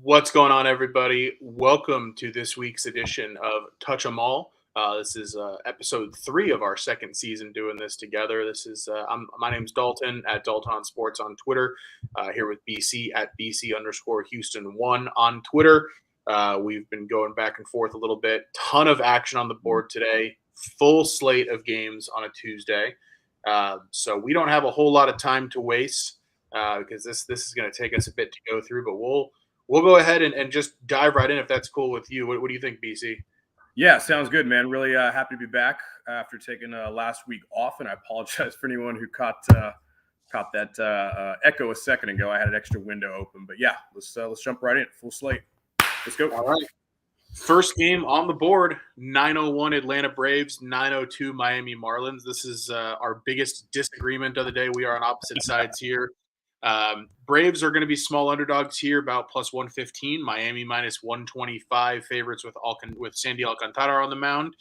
What's going on, everybody? Welcome to this week's edition of Touch 'em All. This is episode 3 of our second season doing this together. My name's Dalton at Dalton Sports on Twitter. Here with BC at BC_Houston1 on Twitter. We've been going back and forth a little bit. Ton of action on the board today. Full slate of games on a Tuesday. So we don't have a whole lot of time to waste because this is going to take us a bit to go through, but we'll go ahead and just dive right in if that's cool with you. What do you think, BC? Yeah, sounds good, man. Really happy to be back after taking last week off, and I apologize for anyone who caught that echo a second ago. I had an extra window open, but yeah, let's jump right in. Full slate. Let's go. All right. First game on the board: 9:01 Atlanta Braves, 9:02 Miami Marlins. This is our biggest disagreement of the day. We are on opposite sides here. Braves are going to be small underdogs here, about plus 115. Miami minus 125 favorites with Sandy Alcantara on the mound.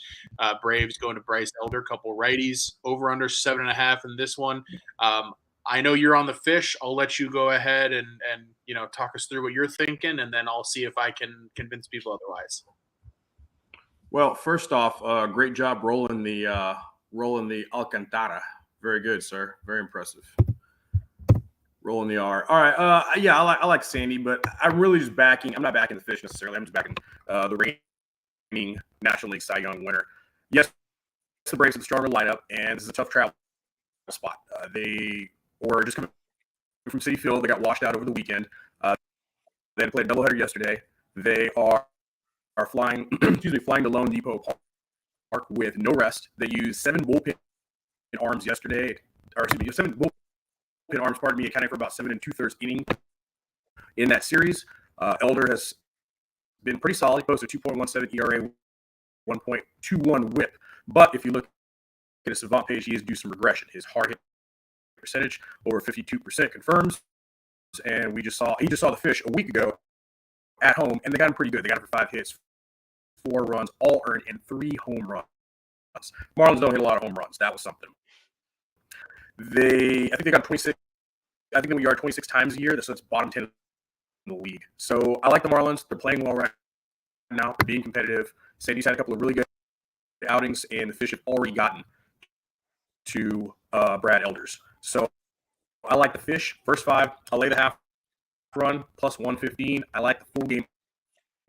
Braves going to Bryce Elder, couple righties. Over under 7.5 in this one. I know you're on the fish. I'll let you go ahead and talk us through what you're thinking, and then I'll see if I can convince people otherwise. Well, first off, great job rolling the Alcantara. Very good, sir. Very impressive. Rolling the R. All right. Yeah, I like Sandy, but I'm really just backing. I'm not backing the fish necessarily. I'm just backing the reigning National League Cy Young winner. Yes, the Braves have a stronger lineup, and this is a tough travel spot. They were just coming from Citi Field. They got washed out over the weekend. They played a doubleheader yesterday. They are flying to Lone Depot Park with no rest. They used 7 bullpen arms yesterday, or excuse me, 7 bullpen arms, accounting for about 7 2/3 inning in that series. Elder has been pretty solid. He posted 2.17 ERA, 1.21 WHIP. But if you look at his Savant page, he is due some regression. His hard hit percentage over 52% confirms, and he just saw the fish a week ago at home, and they got him pretty good. They got him for 5 hits, 4 runs, all earned, and 3 home runs. Marlins don't hit a lot of home runs. That was something. I think they got 26. I think they yard 26 times a year. So it's bottom 10 in the league. So I like the Marlins. They're playing well right now. They're being competitive. Sandy's had a couple of really good outings, and the fish have already gotten to Brad Elders. So I like the fish. First 5. I'll lay the half run plus 115. I like the full game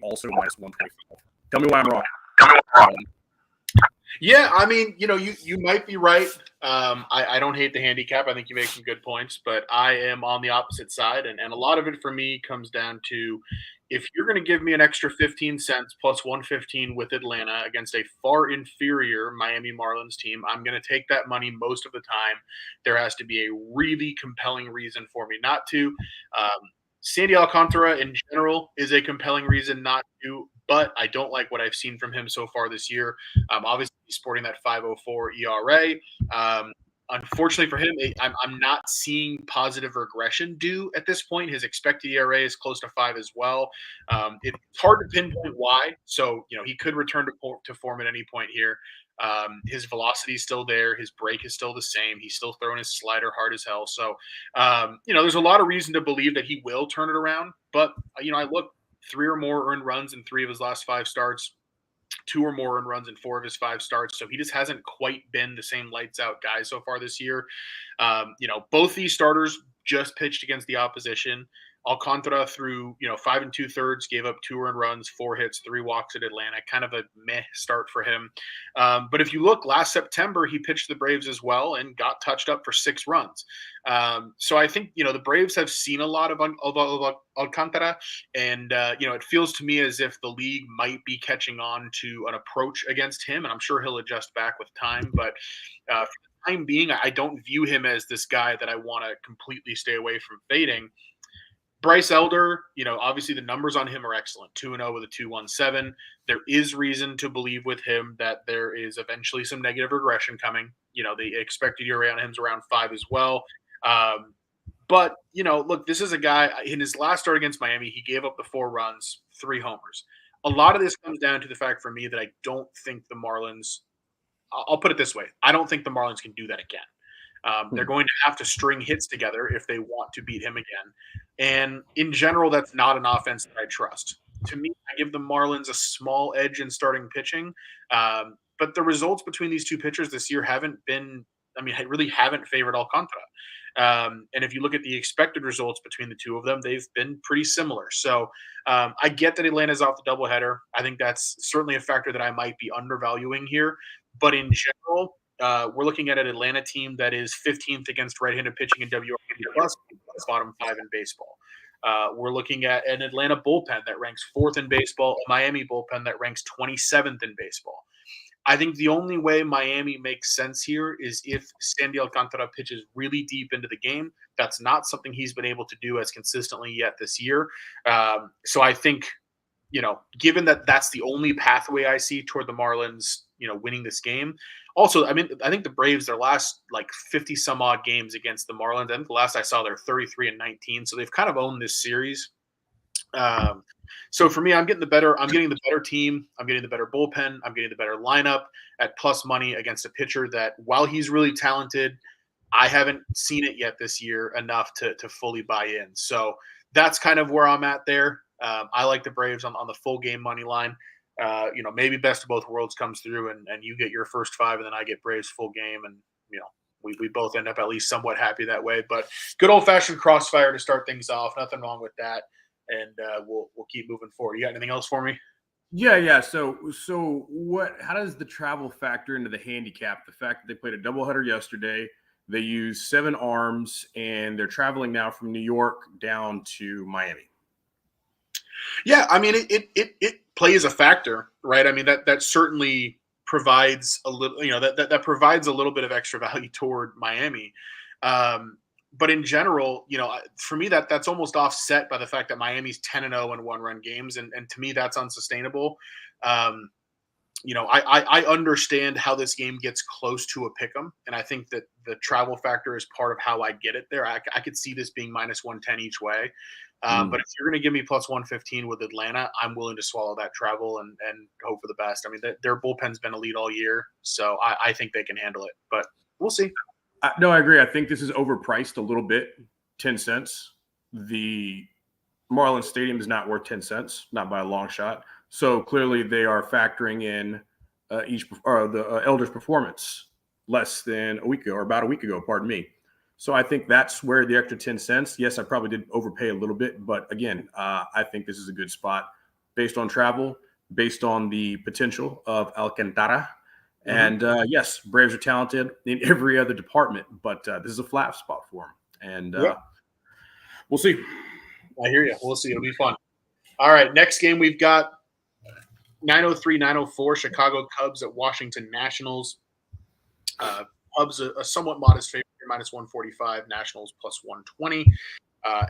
also minus 125. Tell me why I'm wrong. Yeah, I mean, you might be right. I don't hate the handicap. I think you make some good points, but I am on the opposite side. And a lot of it for me comes down to if you're going to give me an extra 15 cents plus 115 with Atlanta against a far inferior Miami Marlins team, I'm going to take that money most of the time. There has to be a really compelling reason for me not to. Sandy Alcantara in general is a compelling reason not to, but I don't like what I've seen from him so far this year. Obviously, he's sporting that 5.04 ERA. Unfortunately for him, I'm not seeing positive regression due at this point. His expected ERA is close to 5 as well. It's hard to pinpoint why. So, he could return to form at any point here. His velocity is still there. His break is still the same. He's still throwing his slider hard as hell. So, there's a lot of reason to believe that he will turn it around. But, I look 3 or more earned runs in 3 of his last 5 starts. 2 or more earned runs in 4 of his 5 starts. So he just hasn't quite been the same lights out guy so far this year. Both these starters just pitched against the opposition. Alcantara through 5 2/3 gave up 2 earned runs, 4 hits, 3 walks at Atlanta. Kind of a meh start for him. But if you look, last September he pitched the Braves as well and got touched up for 6 runs. So I think the Braves have seen a lot of Alcantara, and it feels to me as if the league might be catching on to an approach against him, and I'm sure he'll adjust back with time. But for the time being, I don't view him as this guy that I want to completely stay away from fading. Bryce Elder, obviously the numbers on him are excellent. 2-0 with a 2.17. There is reason to believe with him that there is eventually some negative regression coming. The expected ERA on him is around 5 as well. But, look, this is a guy in his last start against Miami, he gave up the 4 runs, 3 homers. A lot of this comes down to the fact for me that I don't think the Marlins, I'll put it this way, I don't think the Marlins can do that again. They're going to have to string hits together if they want to beat him again. And in general, that's not an offense that I trust. To me, I give the Marlins a small edge in starting pitching. But the results between these two pitchers this year haven't been, I mean, I really haven't favored Alcantara. And if you look at the expected results between the two of them, they've been pretty similar. So I get that Atlanta's off the doubleheader. I think that's certainly a factor that I might be undervaluing here. But in general, we're looking at an Atlanta team that is 15th against right-handed pitching in WRC plus, bottom 5 in baseball. We're looking at an Atlanta bullpen that ranks 4th in baseball, a Miami bullpen that ranks 27th in baseball. I think the only way Miami makes sense here is if Sandy Alcantara pitches really deep into the game. That's not something he's been able to do as consistently yet this year. So I think, given that that's the only pathway I see toward the Marlins, winning this game. Also, I mean, I think the Braves, their last like 50 some odd games against the Marlins, I think the last I saw they're 33-19. So they've kind of owned this series. So for me, I'm getting the better team. I'm getting the better bullpen. I'm getting the better lineup at plus money against a pitcher that, while he's really talented, I haven't seen it yet this year enough to fully buy in. So that's kind of where I'm at there. I like the Braves on the full game money line. Maybe best of both worlds comes through and you get your first 5 and then I get Braves full game, and we both end up at least somewhat happy that way. But good old fashioned crossfire to start things off. Nothing wrong with that. And we'll keep moving forward. You got anything else for me? Yeah. So what? How does the travel factor into the handicap? The fact that they played a doubleheader yesterday, they used 7 arms, and they're traveling now from New York down to Miami. Yeah, I mean, it plays a factor, right? I mean, that certainly provides a little, that provides a little bit of extra value toward Miami. But in general, for me, that's almost offset by the fact that Miami's 10-0 in one-run games, and to me, that's unsustainable. I understand how this game gets close to a pick 'em, and I think that the travel factor is part of how I get it there. I could see this being minus 110 each way. But if you're going to give me plus 115 with Atlanta, I'm willing to swallow that travel and hope for the best. I mean, their bullpen's been elite all year, so I think they can handle it, but we'll see. No, I agree. I think this is overpriced a little bit, 10 cents. The Marlins Stadium is not worth 10 cents, not by a long shot. So clearly they are factoring in the Elders' performance less than a week ago, or about a week ago, pardon me. So I think that's where the extra 10 cents, yes, I probably did overpay a little bit, but again, I think this is a good spot based on travel, based on the potential of Alcantara. And yes, Braves are talented in every other department, but this is a flat spot for them. And we'll see. I hear you. We'll see. It'll be fun. All right, next game we've got 9:03-9:04 Chicago Cubs at Washington Nationals. Cubs a somewhat modest favorite, minus 145. Nationals plus 120.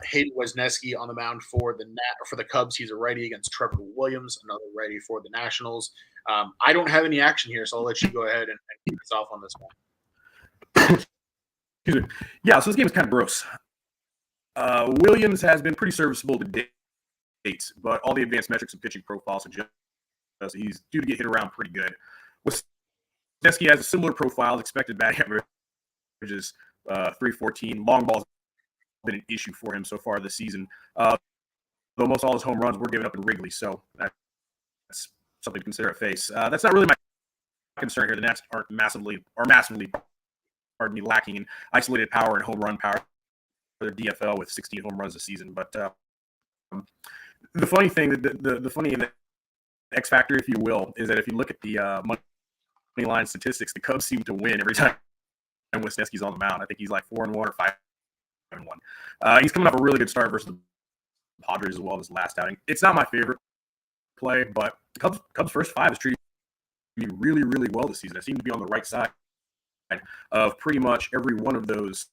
Hayden Wesneski on the mound for the Cubs. He's a righty against Trevor Williams, another righty for the Nationals. I don't have any action here, so I'll let you go ahead and keep us off on this one. Yeah, so this game is kind of gross. Williams has been pretty serviceable to date, but all the advanced metrics and pitching profiles suggest he's due to get hit around pretty good. Wesneski has a similar profile, expected batting average is 314. Long balls been an issue for him so far this season. Though most all his home runs were given up in Wrigley, so that's something to consider at face. That's not really my concern here. The Nats are massively, lacking in isolated power and home run power for their DFL with 16 home runs this season. But the funny thing, the funny X factor, if you will, is that if you look at the money line statistics, the Cubs seem to win every time Wesneski's on the mound. I think he's like 4-1 or 5-1. He's coming off a really good start versus the Padres as well in his last outing. It's not my favorite play, but the Cubs' first 5 is treating me really, really well this season. I seem to be on the right side of pretty much every one of those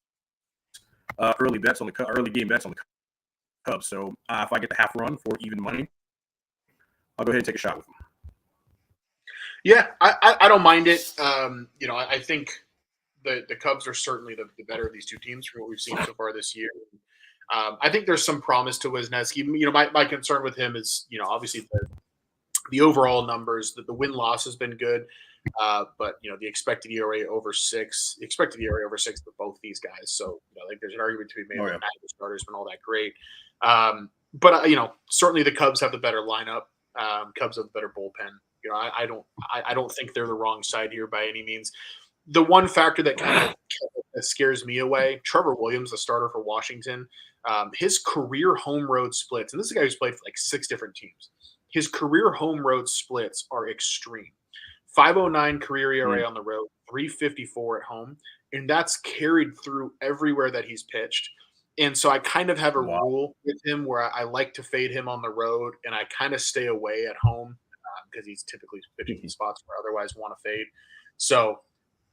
early game bets on the Cubs. So if I get the half run for even money, I'll go ahead and take a shot with them. Yeah, I don't mind it. I think the Cubs are certainly the better of these two teams from what we've seen so far this year. I think there's some promise to Wesneski. My concern with him is, obviously the overall numbers. The win-loss has been good, but the expected ERA over 6 for both these guys. So Like there's an argument to be made Oh, that yeah. neither starter's been all that great. But certainly the Cubs have the better lineup. Cubs have the better bullpen. I don't think they're the wrong side here by any means. The one factor that kind of that scares me away, Trevor Williams, the starter for Washington, his career home road splits, and this is a guy who's played for like 6 different teams. His career home road splits are extreme. 509 career ERA on the road, 354 at home, and that's carried through everywhere that he's pitched. And so I kind of have a Wow. rule with him where I like to fade him on the road, and I kind of stay away at home because he's typically pitching in spots where I otherwise want to fade. So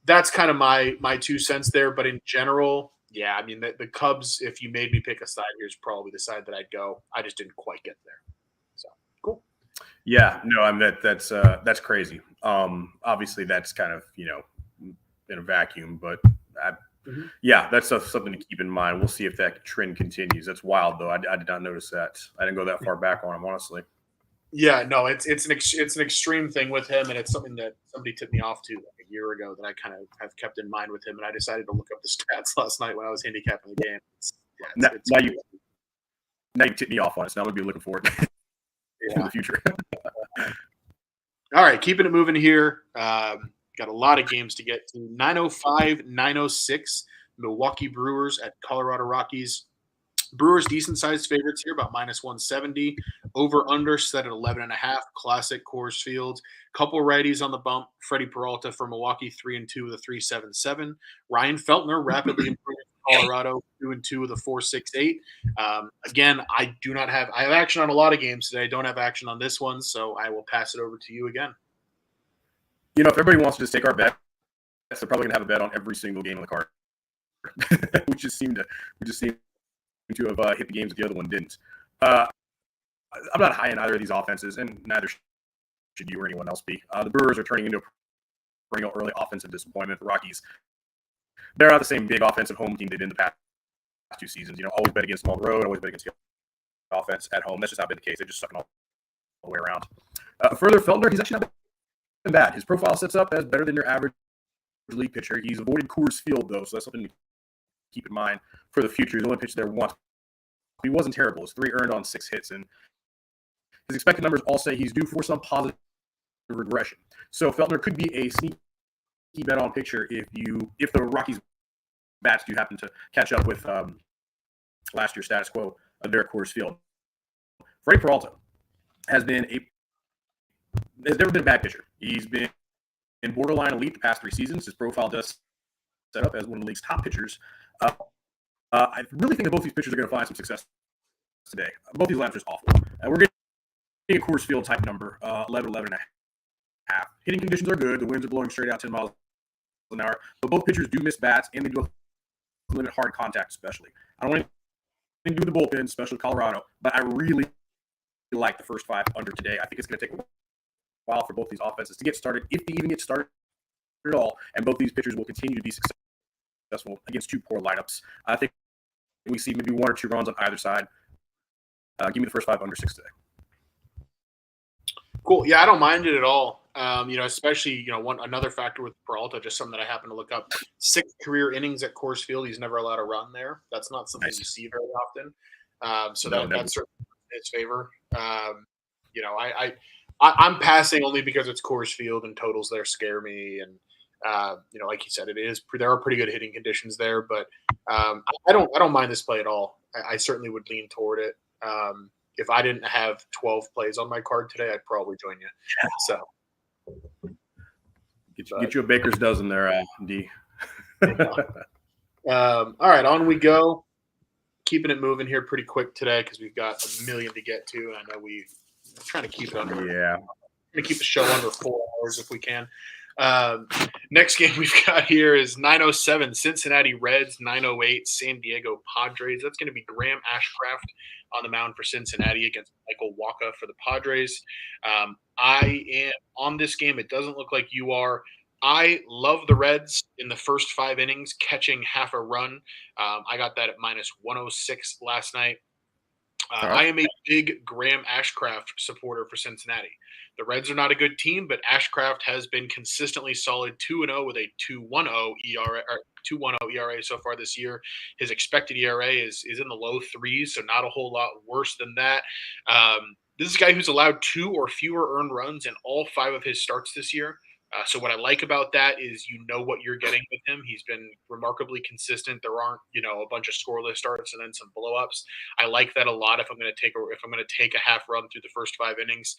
that's kind of my 2 cents there. But in general, yeah, I mean the Cubs, if you made me pick a side, here's probably the side that I'd go. I just didn't quite get there. So cool. Yeah, no, I mean that's crazy. Obviously that's kind of in a vacuum, but yeah, that's something to keep in mind. We'll see if that trend continues. That's wild though. I did not notice that. I didn't go that far back on him, honestly. Yeah, no, it's an extreme thing with him, and it's something that somebody tipped me off to like a year ago that I kind of have kept in mind with him. And I decided to look up the stats last night when I was handicapping the game. Now you tipped me off on it, so now I'm gonna be looking forward to the future. All right, keeping it moving here. Got a lot of games to get to. 9:05, 9:06. Milwaukee Brewers at Colorado Rockies. Brewers decent sized favorites here, about -170. Over under set at 11.5. Classic Coors Field. Couple righties on the bump. Freddie Peralta for Milwaukee 3-2 with a 3.77. Ryan Feltner rapidly improving for Colorado 2-2 with a 4.68. Again, I have action on a lot of games today. I don't have action on this one, so I will pass it over to you again. If everybody wants to just take our bet, they're probably gonna have a bet on every single game on the card. we just seem to have hit the games that the other one didn't. I'm not high in either of these offenses, and neither should you or anyone else be. The Brewers are turning into a perennial early offensive disappointment. The Rockies, they're not the same big offensive home team they did in the past 2 seasons. Always bet against them on the road, always bet against the offense at home. That's just not been the case. They're just sucking all the way around. Further, Feltner, he's actually not been bad. His profile sets up as better than your average league pitcher. He's avoided Coors Field, though, so that's something to keep in mind for the future. He's only pitched there once. He wasn't terrible. It's 3 earned on 6 hits, and his expected numbers all say he's due for some positive regression. So Feltner could be a sneaky bet on pitcher if the Rockies bats do happen to catch up with last year's status quo there at Coors Field. Freddie Peralta has never been a bad pitcher. He's been in borderline elite the past 3 seasons. His profile does set up as one of the league's top pitchers. I really think that both these pitchers are going to find some success today. Both these lineups are just awful. We're getting a Coors Field type number, 11.5. Hitting conditions are good. The winds are blowing straight out 10 miles an hour. But both pitchers do miss bats, and they do limit hard contact, especially. I don't want anything to do with the bullpen, especially Colorado, but I really like the first 5 under today. I think it's going to take a while for both these offenses to get started, if they even get started at all, and both these pitchers will continue to be successful against 2 poor lineups. I think we see maybe 1 or 2 runs on either side. Give me the first 5 under 6 today. Cool. Yeah, I don't mind it at all. Especially another factor with Peralta, just something that I happen to look up. 6 career innings at Coors Field. He's never allowed a run there. That's not something you see very often. That's certainly in his favor. I'm passing only because it's Coors Field and totals there scare me. And like you said, there are pretty good hitting conditions there. But I don't mind this play at all. I certainly would lean toward it. If I didn't have 12 plays on my card today, I'd probably join you. So get you a baker's dozen there, D. All right, on we go. Keeping it moving here pretty quick today because we've got a million to get to, and I know we're trying to keep it under. Yeah, going to keep the show under 4 hours if we can. Next game we've got here is 9:07 Cincinnati Reds, 9:08 San Diego Padres. That's going to be Graham Ashcraft on the mound for Cincinnati against Michael Wacha for the Padres. I am on this game. It doesn't look like you are. I love the Reds in the first 5 innings, catching half a run. I got that at -106 last night. All right. I am a big Graham Ashcraft supporter for Cincinnati. The Reds are not a good team, but Ashcraft has been consistently solid 2-0 with a 2.10 ERA or 2.10 ERA so far this year. His expected ERA is in the low threes, so not a whole lot worse than that. This is a guy who's allowed 2 or fewer earned runs in all 5 of his starts this year. So what I like about that is you know what you're getting with him. He's been remarkably consistent. There aren't a bunch of scoreless starts and then some blowups. I like that a lot. If I'm going to take a half run through the first 5 innings,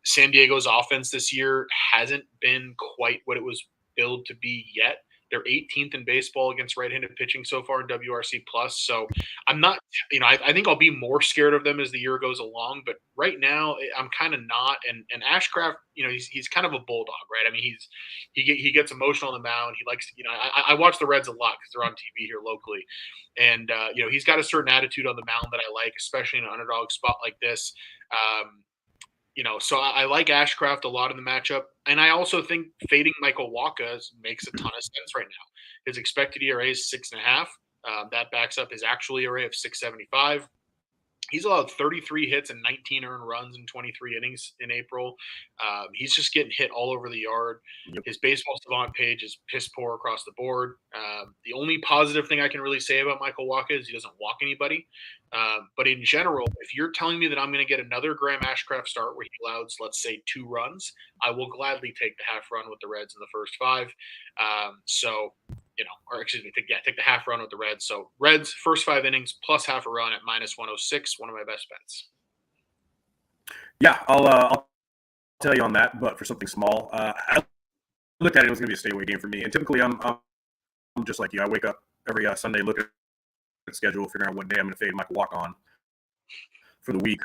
San Diego's offense this year hasn't been quite what it was billed to be yet. They're 18th in baseball against right-handed pitching so far in WRC plus. So I'm not, I think I'll be more scared of them as the year goes along. But right now, I'm kind of not. And Ashcraft, he's kind of a bulldog, right? I mean, he gets emotional on the mound. He likes, I watch the Reds a lot because they're on TV here locally, and he's got a certain attitude on the mound that I like, especially in an underdog spot like this. So I like Ashcraft a lot in the matchup, and I also think fading Michael Wacha makes a ton of sense right now. His expected ERA is 6.5. That backs up his actual ERA of 6.75. He's allowed 33 hits and 19 earned runs in 23 innings in April. He's just getting hit all over the yard. Yep. His baseball savant page is piss poor across the board. The only positive thing I can really say about Michael Wacha is he doesn't walk anybody. But in general, if you're telling me that I'm going to get another Graham Ashcraft start where he allows, let's say, 2 runs, I will gladly take the half run with the Reds in the first 5. Take the half run with the Reds. So Reds first 5 innings plus half a run at -106, one of my best bets. Yeah, I'll tell you on that, but for something small, I looked at it. It was going to be a stay away game for me, and typically I'm just like you. I wake up every Sunday, look at the schedule, figuring out what day I'm going to fade Michael Wacha on for the week.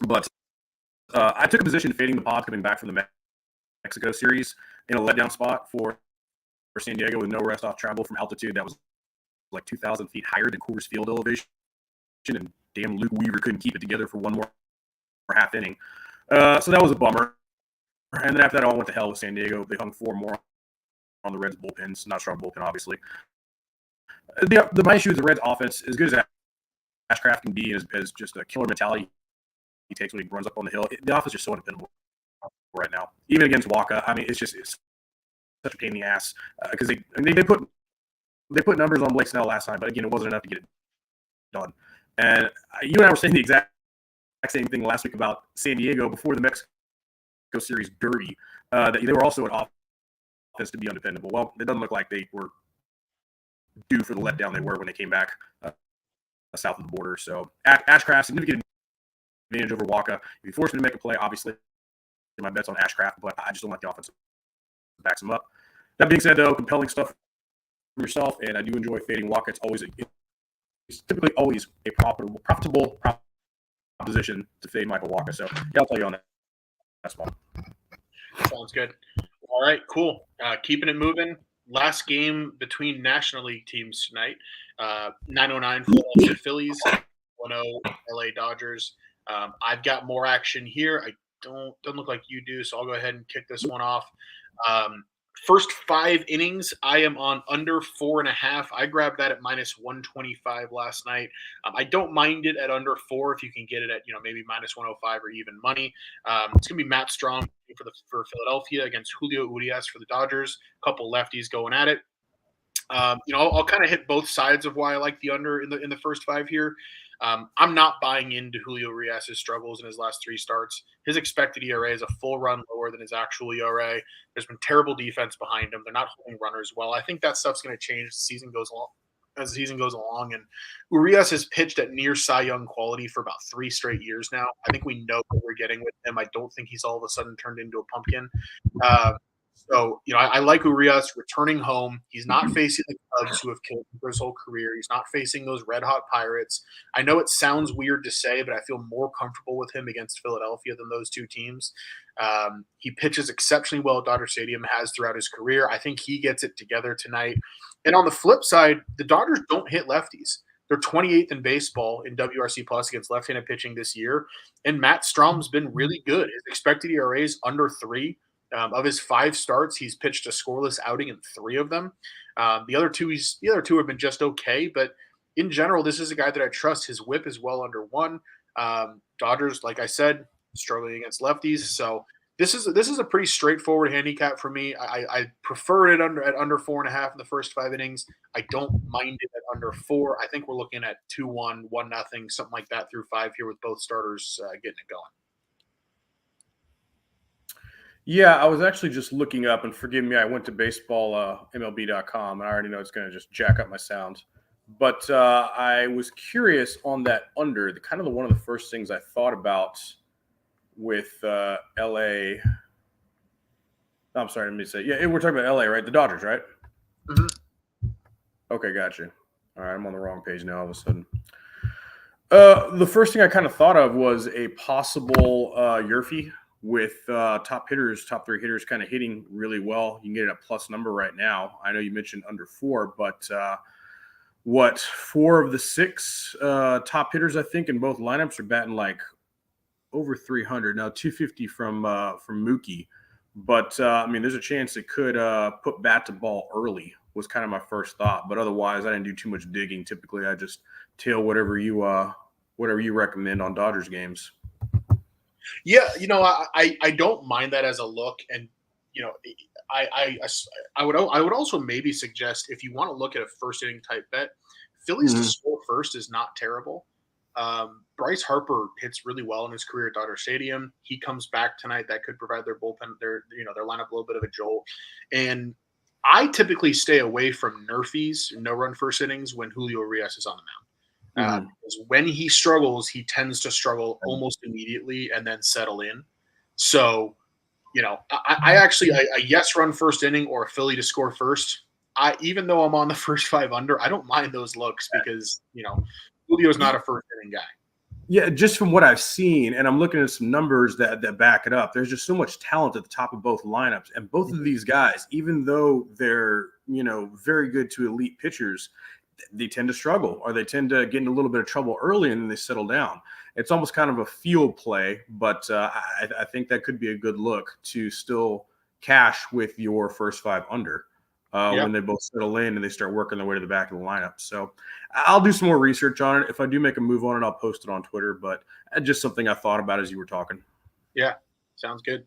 But I took a position fading the Pods coming back from the Mexico series in a letdown spot for San Diego with no rest off travel from altitude that was like 2,000 feet higher than Coors Field elevation, and damn Luke Weaver couldn't keep it together for one more half inning. So that was a bummer. And then after that, all went to hell with San Diego. They hung 4 more on the Reds bullpens. Not strong bullpen, obviously. My issue with the Reds offense, as good as Ashcraft can be, as just a killer mentality he takes when he runs up on the hill, the offense is just so undependable right now. Even against Wacha, I mean, it's such a pain in the ass because they put numbers on Blake Snell last time, but again, it wasn't enough to get it done. And you and I were saying the exact same thing last week about San Diego before the Mexico series derby, that they were also an offense to be undependable. Well, it doesn't look like they were due for the letdown they were when they came back south of the border. So Ashcraft, significant advantage over Wacha. If you force me to make a play, obviously my bet's on Ashcraft, but I just don't like the offense that backs him up. That being said, though, compelling stuff for yourself, and I do enjoy fading Wacha. It's typically always a profitable proposition to fade Michael Wacha. So yeah, I'll tell you on that. That's fine. Sounds good. All right, cool. Keeping it moving. Last game between National League teams tonight. 9:09 Philadelphia Phillies, 1:0 LA Dodgers. I've got more action here. I doesn't look like you do, so I'll go ahead and kick this one off. First 5 innings, I am on under 4.5. I grabbed that at -125 last night. I don't mind it at under 4 if you can get it at maybe -105 or even money. It's gonna be Matt Strong for Philadelphia against Julio Urias for the Dodgers. A couple lefties going at it. I'll kind of hit both sides of why I like the under in the first 5 here. I'm not buying into Julio Urias' struggles in his last 3 starts. His expected ERA is a full run lower than his actual ERA. There's been terrible defense behind him. They're not holding runners well. I think that stuff's going to change as the season goes along. And Urias has pitched at near Cy Young quality for about 3 straight years now. I think we know what we're getting with him. I don't think he's all of a sudden turned into a pumpkin. I like Urias returning home. He's not facing the Cubs who have killed him for his whole career. He's not facing those red hot Pirates. I know it sounds weird to say, but I feel more comfortable with him against Philadelphia than those 2 teams. He pitches exceptionally well at Dodger Stadium, has throughout his career. I think he gets it together tonight. And on the flip side, the Dodgers don't hit lefties. They're 28th in baseball in WRC plus against left-handed pitching this year. And Matt Strom's been really good. His expected ERA is under 3. Of his 5 starts, he's pitched a scoreless outing in 3 of them. The other two have been just okay, but in general, this is a guy that I trust. His whip is well under one. Dodgers, like I said, struggling against lefties. So this is a pretty straightforward handicap for me. I prefer it at under 4.5 in the first 5 innings. I don't mind it at under 4. I think we're looking at 2-1, 1-0, something like that through 5 here with both starters getting it going. Yeah, I was actually just looking up, and forgive me, I went to baseball MLB.com, and I already know it's going to just jack up my sound. But I was curious on that under. The one of the first things I thought about with LA. I'm sorry, let me say. Yeah, we're talking about LA, right? The Dodgers, right? Mm-hmm. Okay, gotcha. All right, I'm on the wrong page now all of a sudden. The first thing I kind of thought of was a possible Yurfie with top 3 hitters kind of hitting really well. You can get it a plus number right now. I know you mentioned under 4, but 4 of the 6 top hitters, I think, in both lineups are batting like over 300. Now 250 from Mookie. But, I mean, there's a chance it could put bat to ball early was kind of my first thought. But otherwise, I didn't do too much digging. Typically, I just tail whatever you recommend on Dodgers games. Yeah, I don't mind that as a look, and I would also maybe suggest if you want to look at a first inning type bet, Phillies to score first is not terrible. Bryce Harper hits really well in his career at Dodger Stadium. He comes back tonight. That could provide their bullpen, their lineup a little bit of a jolt. And I typically stay away from Nerfies, no run first innings, when Julio Urias is on the mound. Because when he struggles, he tends to struggle almost immediately and then settle in. So, I actually a yes run first inning or a Philly to score first. Even though I'm on the first 5 under, I don't mind those looks because Julio's not a first inning guy. Yeah, just from what I've seen, and I'm looking at some numbers that back it up. There's just so much talent at the top of both lineups, and both of these guys, even though they're very good to elite pitchers, they tend to struggle, or they tend to get in a little bit of trouble early and then they settle down. It's almost kind of a field play, but I think that could be a good look to still cash with your first 5 under when they both settle in and they start working their way to the back of the lineup. So I'll do some more research on it. If I do make a move on it, I'll post it on Twitter, but just something I thought about as you were talking. Yeah, sounds good.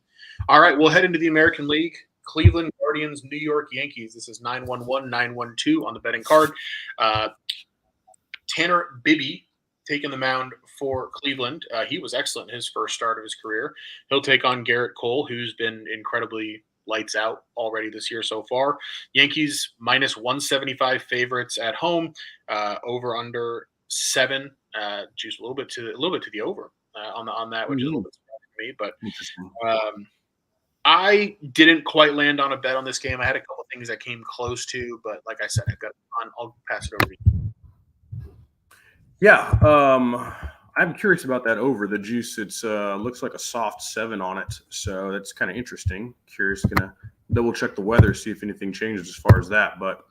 All right, we'll head into the American League. Cleveland Guardians, New York Yankees. This is 911, 912 on the betting card. Tanner Bibby taking the mound for Cleveland. He was excellent in his first start of his career. He'll take on Garrett Cole, who's been incredibly lights out already this year so far. Yankees minus 175 favorites at home. Over under 7. Just a little bit to the over on that, which is a little bit surprising to me. But I didn't quite land on a bet on this game. I had a couple things that came close to, but like I said, I'll pass it over to you. Yeah, I'm curious about that over the juice. It's looks like a soft 7 on it, so that's kind of interesting. Curious, gonna double check the weather, see if anything changes as far as that. But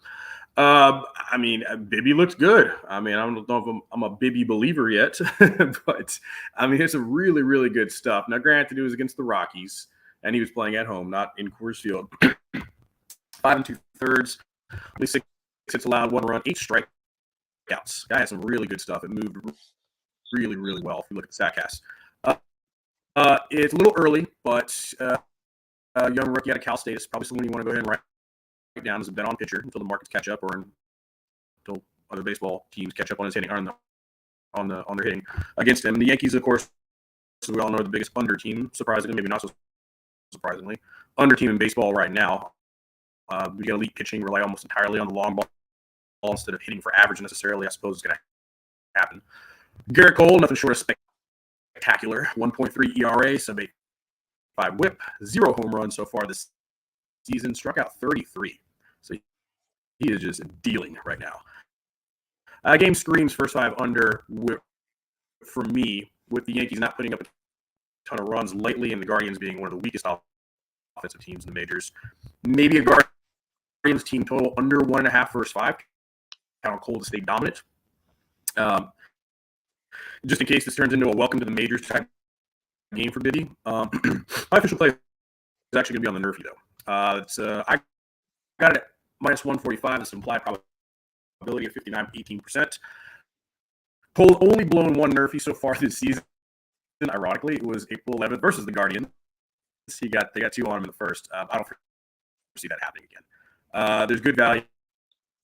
I mean, Bibby looks good. I mean, I don't know if I'm a Bibby believer yet, but I mean, it's a really, really good stuff. Now, granted, it was against the Rockies, and he was playing at home, not in Coors Field. 5 2/3, only 6 hits allowed, 1 run, 8 strikeouts. Guy had some really good stuff. It moved really, really well if you look at Statcast. It's a little early, but young rookie out of Cal State is probably someone you want to go ahead and write down as a bet on pitcher until the markets catch up, or until other baseball teams catch up on his hitting, or on their hitting against him. And the Yankees, of course, we all know, are the biggest under team, surprisingly, maybe not so surprisingly, under team in baseball right now. We get elite pitching, rely almost entirely on the long ball instead of hitting for average necessarily. I suppose it's going to happen. Garrett Cole, nothing short of spectacular. 1.3 ERA, sub-8.5 whip, 0 home runs so far this season, struck out 33. So he is just dealing right now. Game screams first 5 under for me, with the Yankees not putting up a ton of runs lately and the Guardians being one of the weakest offensive teams in the majors. Maybe a Guardians team total under 1.5 first 5. Count on Cole to stay dominant. Just in case this turns into a welcome to the majors type game for Bibby. My official play is actually going to be on the Nerfy, though. I got it at minus 145. This implied probability of 59.18%. only blown one Nerfy so far this season. Ironically, it was April 11th versus the Guardians. They got 2 on him in the first. I don't foresee that happening again. There's good value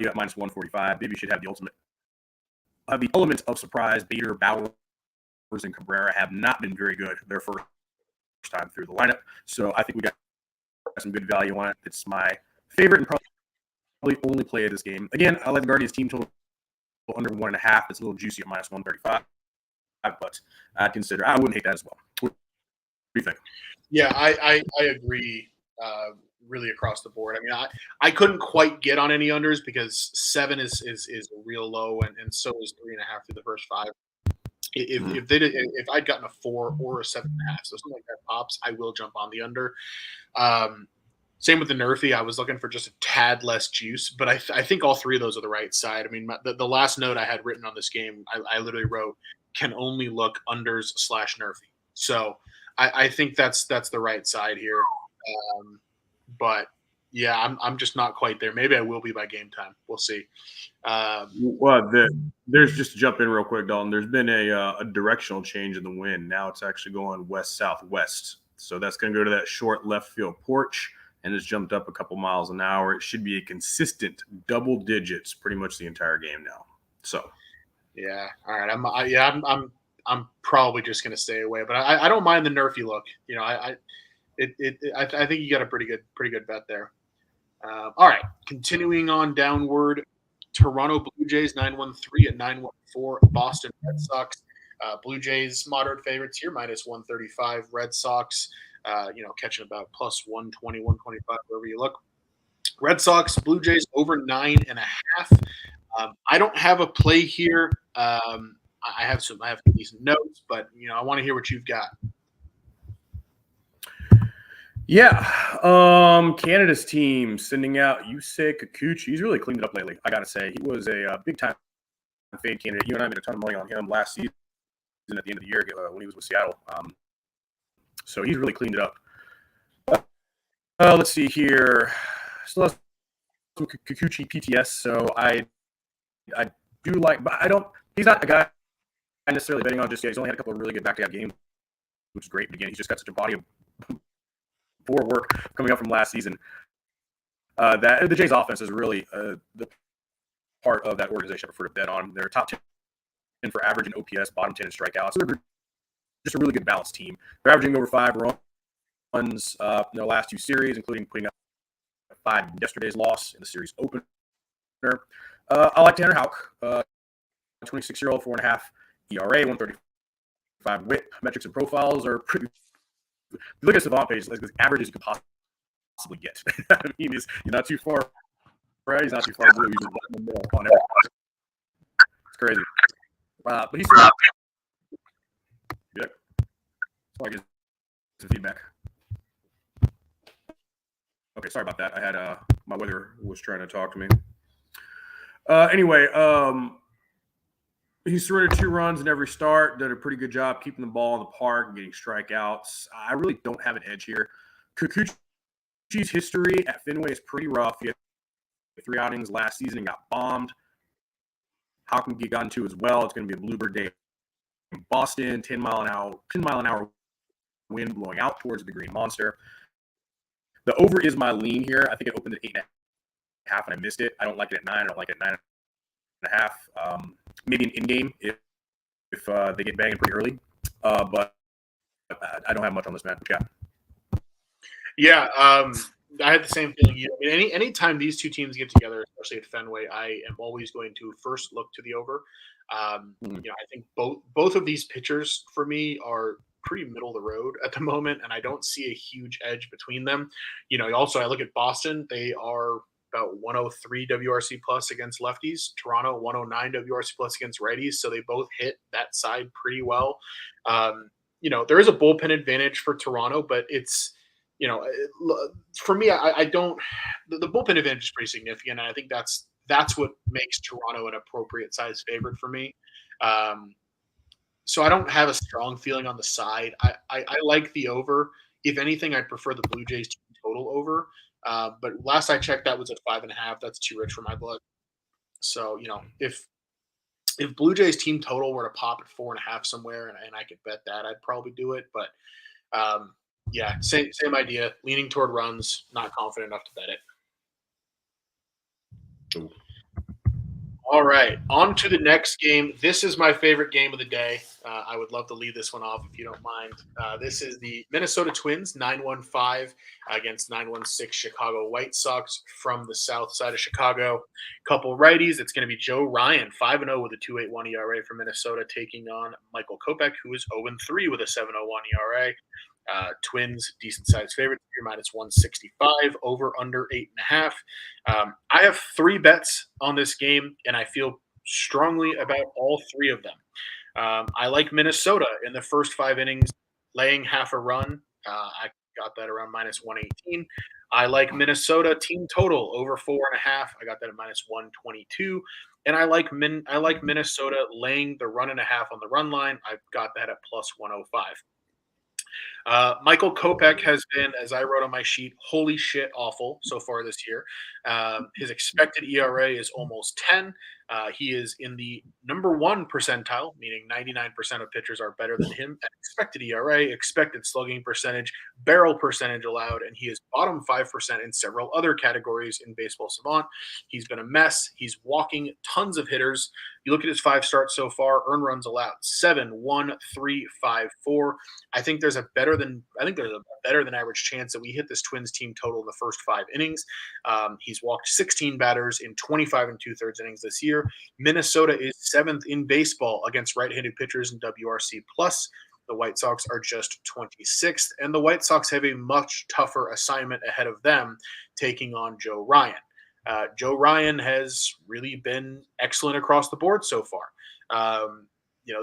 at minus 145. Maybe you should have the ultimate. The elements of surprise, Bader, Bowers, and Cabrera have not been very good their first time through the lineup. So I think we got some good value on it. It's my favorite and probably only play of this game. Again, I like the Guardians team total under 1.5. It's a little juicy at minus 135. But I wouldn't hate that as well. What do you think? Yeah, I agree really across the board. I mean, I couldn't quite get on any unders because 7 is a real low, and so is 3.5 through the first 5. If I'd gotten a 4 or a 7.5, so something like that pops, I will jump on the under. Same with the Nerfy. I was looking for just a tad less juice, but I think all 3 of those are the right side. I mean, the last note I had written on this game, I literally wrote, can only look unders / Nerfy. So I think that's the right side here. But yeah, I'm just not quite there. Maybe I will be by game time. We'll see. There's just to jump in real quick, Dalton. There's been a directional change in the wind. Now it's actually going west-southwest. So that's going to go to that short left field porch, and it's jumped up a couple miles an hour. It should be a consistent double digits pretty much the entire game now. So, yeah, all right. I'm probably just going to stay away, but I don't mind the Nerfy look. You know, I think you got a pretty good bet there. All right, continuing on downward. Toronto Blue Jays 913 at 914. Boston Red Sox. Blue Jays moderate favorites here, minus 135. Red Sox, catching about plus 120, 125, wherever you look. Red Sox, Blue Jays over 9.5. I don't have a play here. I have some decent notes, but I want to hear what you've got. Yeah, Canada's team sending out Yusei Kikuchi. He's really cleaned it up lately, I got to say. He was a big-time fade candidate. You and I made a ton of money on him last season at the end of the year when he was with Seattle. So he's really cleaned it up. Let's see here. Still has some Kikuchi PTS, so I do like, but he's not a guy I'm necessarily betting on just yet. He's only had a couple of really good back-to-back games, which is great. But again, he's just got such a body of poor work coming up from last season. That the Jays offense is really the part of that organization I prefer to bet on. They're top 10 for average in OPS, bottom 10 in strikeouts. So they're just a really good balanced team. They're averaging over 5 runs in their last 2 series, including putting up 5 in yesterday's loss in the series opener. I like Tanner Houck, 26-year-old, 4.5 ERA, 135 WHIP. Metrics and profiles are pretty. If you look at Savant page, like as average as you could possibly get. I mean, he's not too far right. He's not too far blue. He's just in the middle on everything. It's crazy. But he's still yeah. So I get some feedback. Okay, sorry about that. I had my weather was trying to talk to me. Anyway, he surrendered 2 runs in every start. Did a pretty good job keeping the ball in the park and getting strikeouts. I really don't have an edge here. Kikuchi's history at Fenway is pretty rough. He had 3 outings last season and got bombed. How can get gotten to as well? It's going to be a bluebird day in Boston. 10 mile an hour wind blowing out towards the Green Monster. The over is my lean here. I think it opened at 8.5 and I missed it. I don't like it at 9. I don't like it at 9.5. Maybe an in-game if they get banging pretty early. But I don't have much on this, man. Yeah, I had the same feeling. I mean, anytime these 2 teams get together, especially at Fenway, I am always going to first look to the over. I think both of these pitchers for me are pretty middle of the road at the moment, and I don't see a huge edge between them. Also I look at Boston; they are about 103 WRC plus against lefties. Toronto 109 WRC plus against righties. So they both hit that side pretty well. There is a bullpen advantage for Toronto, but it's for me, I don't. The bullpen advantage is pretty significant, and I think that's what makes Toronto an appropriate size favorite for me. So I don't have a strong feeling on the side. I like the over. If anything, I'd prefer the Blue Jays team total over. But last I checked, that was at 5.5. That's too rich for my blood. So if if Blue Jays team total were to pop at 4.5 somewhere, and I could bet that, I'd probably do it. But yeah, same idea. Leaning toward runs, not confident enough to bet it. Ooh. All right, on to the next game. This is my favorite game of the day. I would love to lead this one off if you don't mind. This is the Minnesota Twins 9-1-5 against 9-1-6 Chicago White Sox from the south side of Chicago. Couple righties. It's going to be Joe Ryan, 5-0 with a 2.81 ERA for Minnesota, taking on Michael Kopech, who is 0-3 with a 7.01 ERA. Twins, decent sized favorites here, minus 165, over under 8.5. I have 3 bets on this game, and I feel strongly about all 3 of them. I like Minnesota in the first 5 innings, laying half a run. I got that around minus 118. I like Minnesota team total over 4.5. I got that at minus 122. And I like Minnesota laying the run and a half on the run line. I've got that at plus 105. Michael Kopech has been, as I wrote on my sheet, holy shit awful so far this year. His expected ERA is almost 10. He is in the number 1 percentile, meaning 99% of pitchers are better than him at expected ERA, expected slugging percentage, barrel percentage allowed, and he is bottom 5% in several other categories in Baseball Savant. He's been a mess. He's walking tons of hitters. You look at his 5 starts so far, earned runs allowed 7, 1, 3, 5, 4. I think there's a better than average chance that we hit this Twins team total in the first 5 innings. He's walked 16 batters in 25 and 2/3 innings this year. Minnesota is 7th in baseball against right-handed pitchers in WRC plus. The White Sox are just 26th, and the White Sox have a much tougher assignment ahead of them, taking on Joe Ryan. Joe Ryan has really been excellent across the board so far.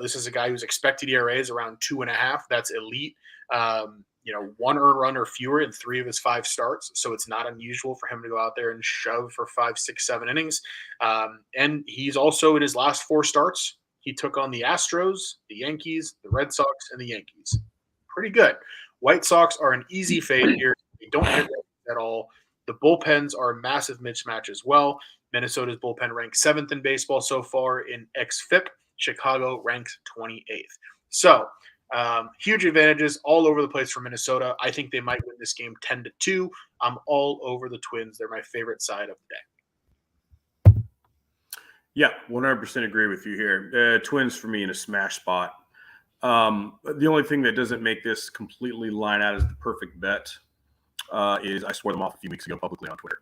This is a guy whose expected ERA is around 2.5. That's elite. 1 earned run or fewer in 3 of his 5 starts. So it's not unusual for him to go out there and shove for 5, 6, 7 innings. And he's also in his last 4 starts, he took on the Astros, the Yankees, the Red Sox, and the Yankees. Pretty good. White Sox are an easy fade here. They don't hit at all. The bullpens are a massive mismatch as well. Minnesota's bullpen ranks 7th in baseball so far in xFIP. Chicago ranks 28th. So huge advantages all over the place for Minnesota. I think they might win this game 10-2. I'm all over the Twins. They're my favorite side of the day. Yeah, 100% agree with you here. Twins for me in a smash spot. The only thing that doesn't make this completely line out as the perfect bet is I swore them off a few weeks ago publicly on Twitter.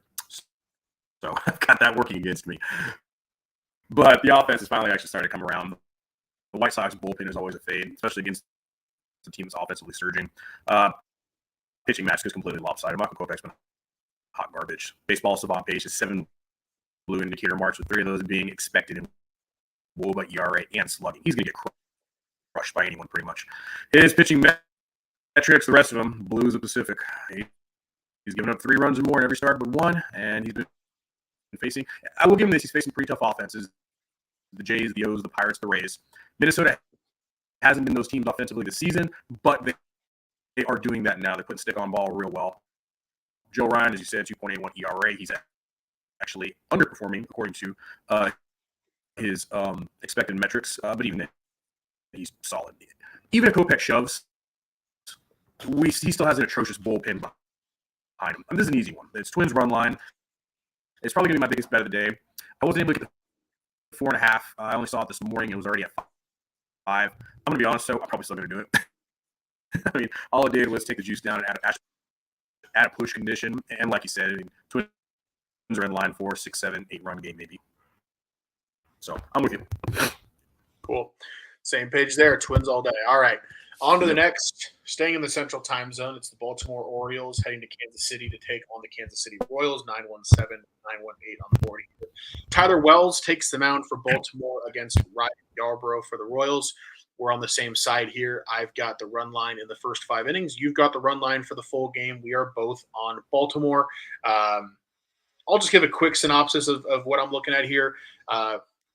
So I've got that working against me. But the offense is finally actually starting to come around. The White Sox bullpen is always a fade, especially against the team that's offensively surging. Pitching match is completely lopsided. Michael Kopech's been hot garbage. Baseball Savant page is 7 blue indicator marks, with 3 of those being expected in WOBA, ERA, and slugging. He's going to get crushed by anyone pretty much. His pitching metrics, the rest of them, blue as the Pacific. He's given up 3 runs or more in every start but 1, and he's been facing, I will give him this, he's facing pretty tough offenses. The Jays, the O's, the Pirates, the Rays. Minnesota hasn't been those teams offensively this season, but they are doing that now. They're putting stick on ball real well. Joe Ryan, as you said, 2.81 ERA. He's actually underperforming according to his expected metrics, but even then, he's solid. Even if Kopech shoves, he still has an atrocious bullpen behind him. And this is an easy one. It's Twins run line. It's probably going to be my biggest bet of the day. I wasn't able to get the 4.5. I only saw it this morning. It was already at 5. I'm going to be honest, so I'm probably still going to do it. I mean, all it did was take the juice down and add a push condition. And like you said, I mean, Twins are in line for 6, 7, 8 run game maybe. So I'm with you. Cool. Same page there. Twins all day. All right. On to the next. Staying in the Central Time Zone, it's the Baltimore Orioles heading to Kansas City to take on the Kansas City Royals, 9-1-7, 9-1-8 on the board. Tyler Wells takes the mound for Baltimore against Ryan Yarbrough for the Royals. We're on the same side here. I've got the run line in the first 5 innings. You've got the run line for the full game. We are both on Baltimore. I'll just give a quick synopsis of what I'm looking at here.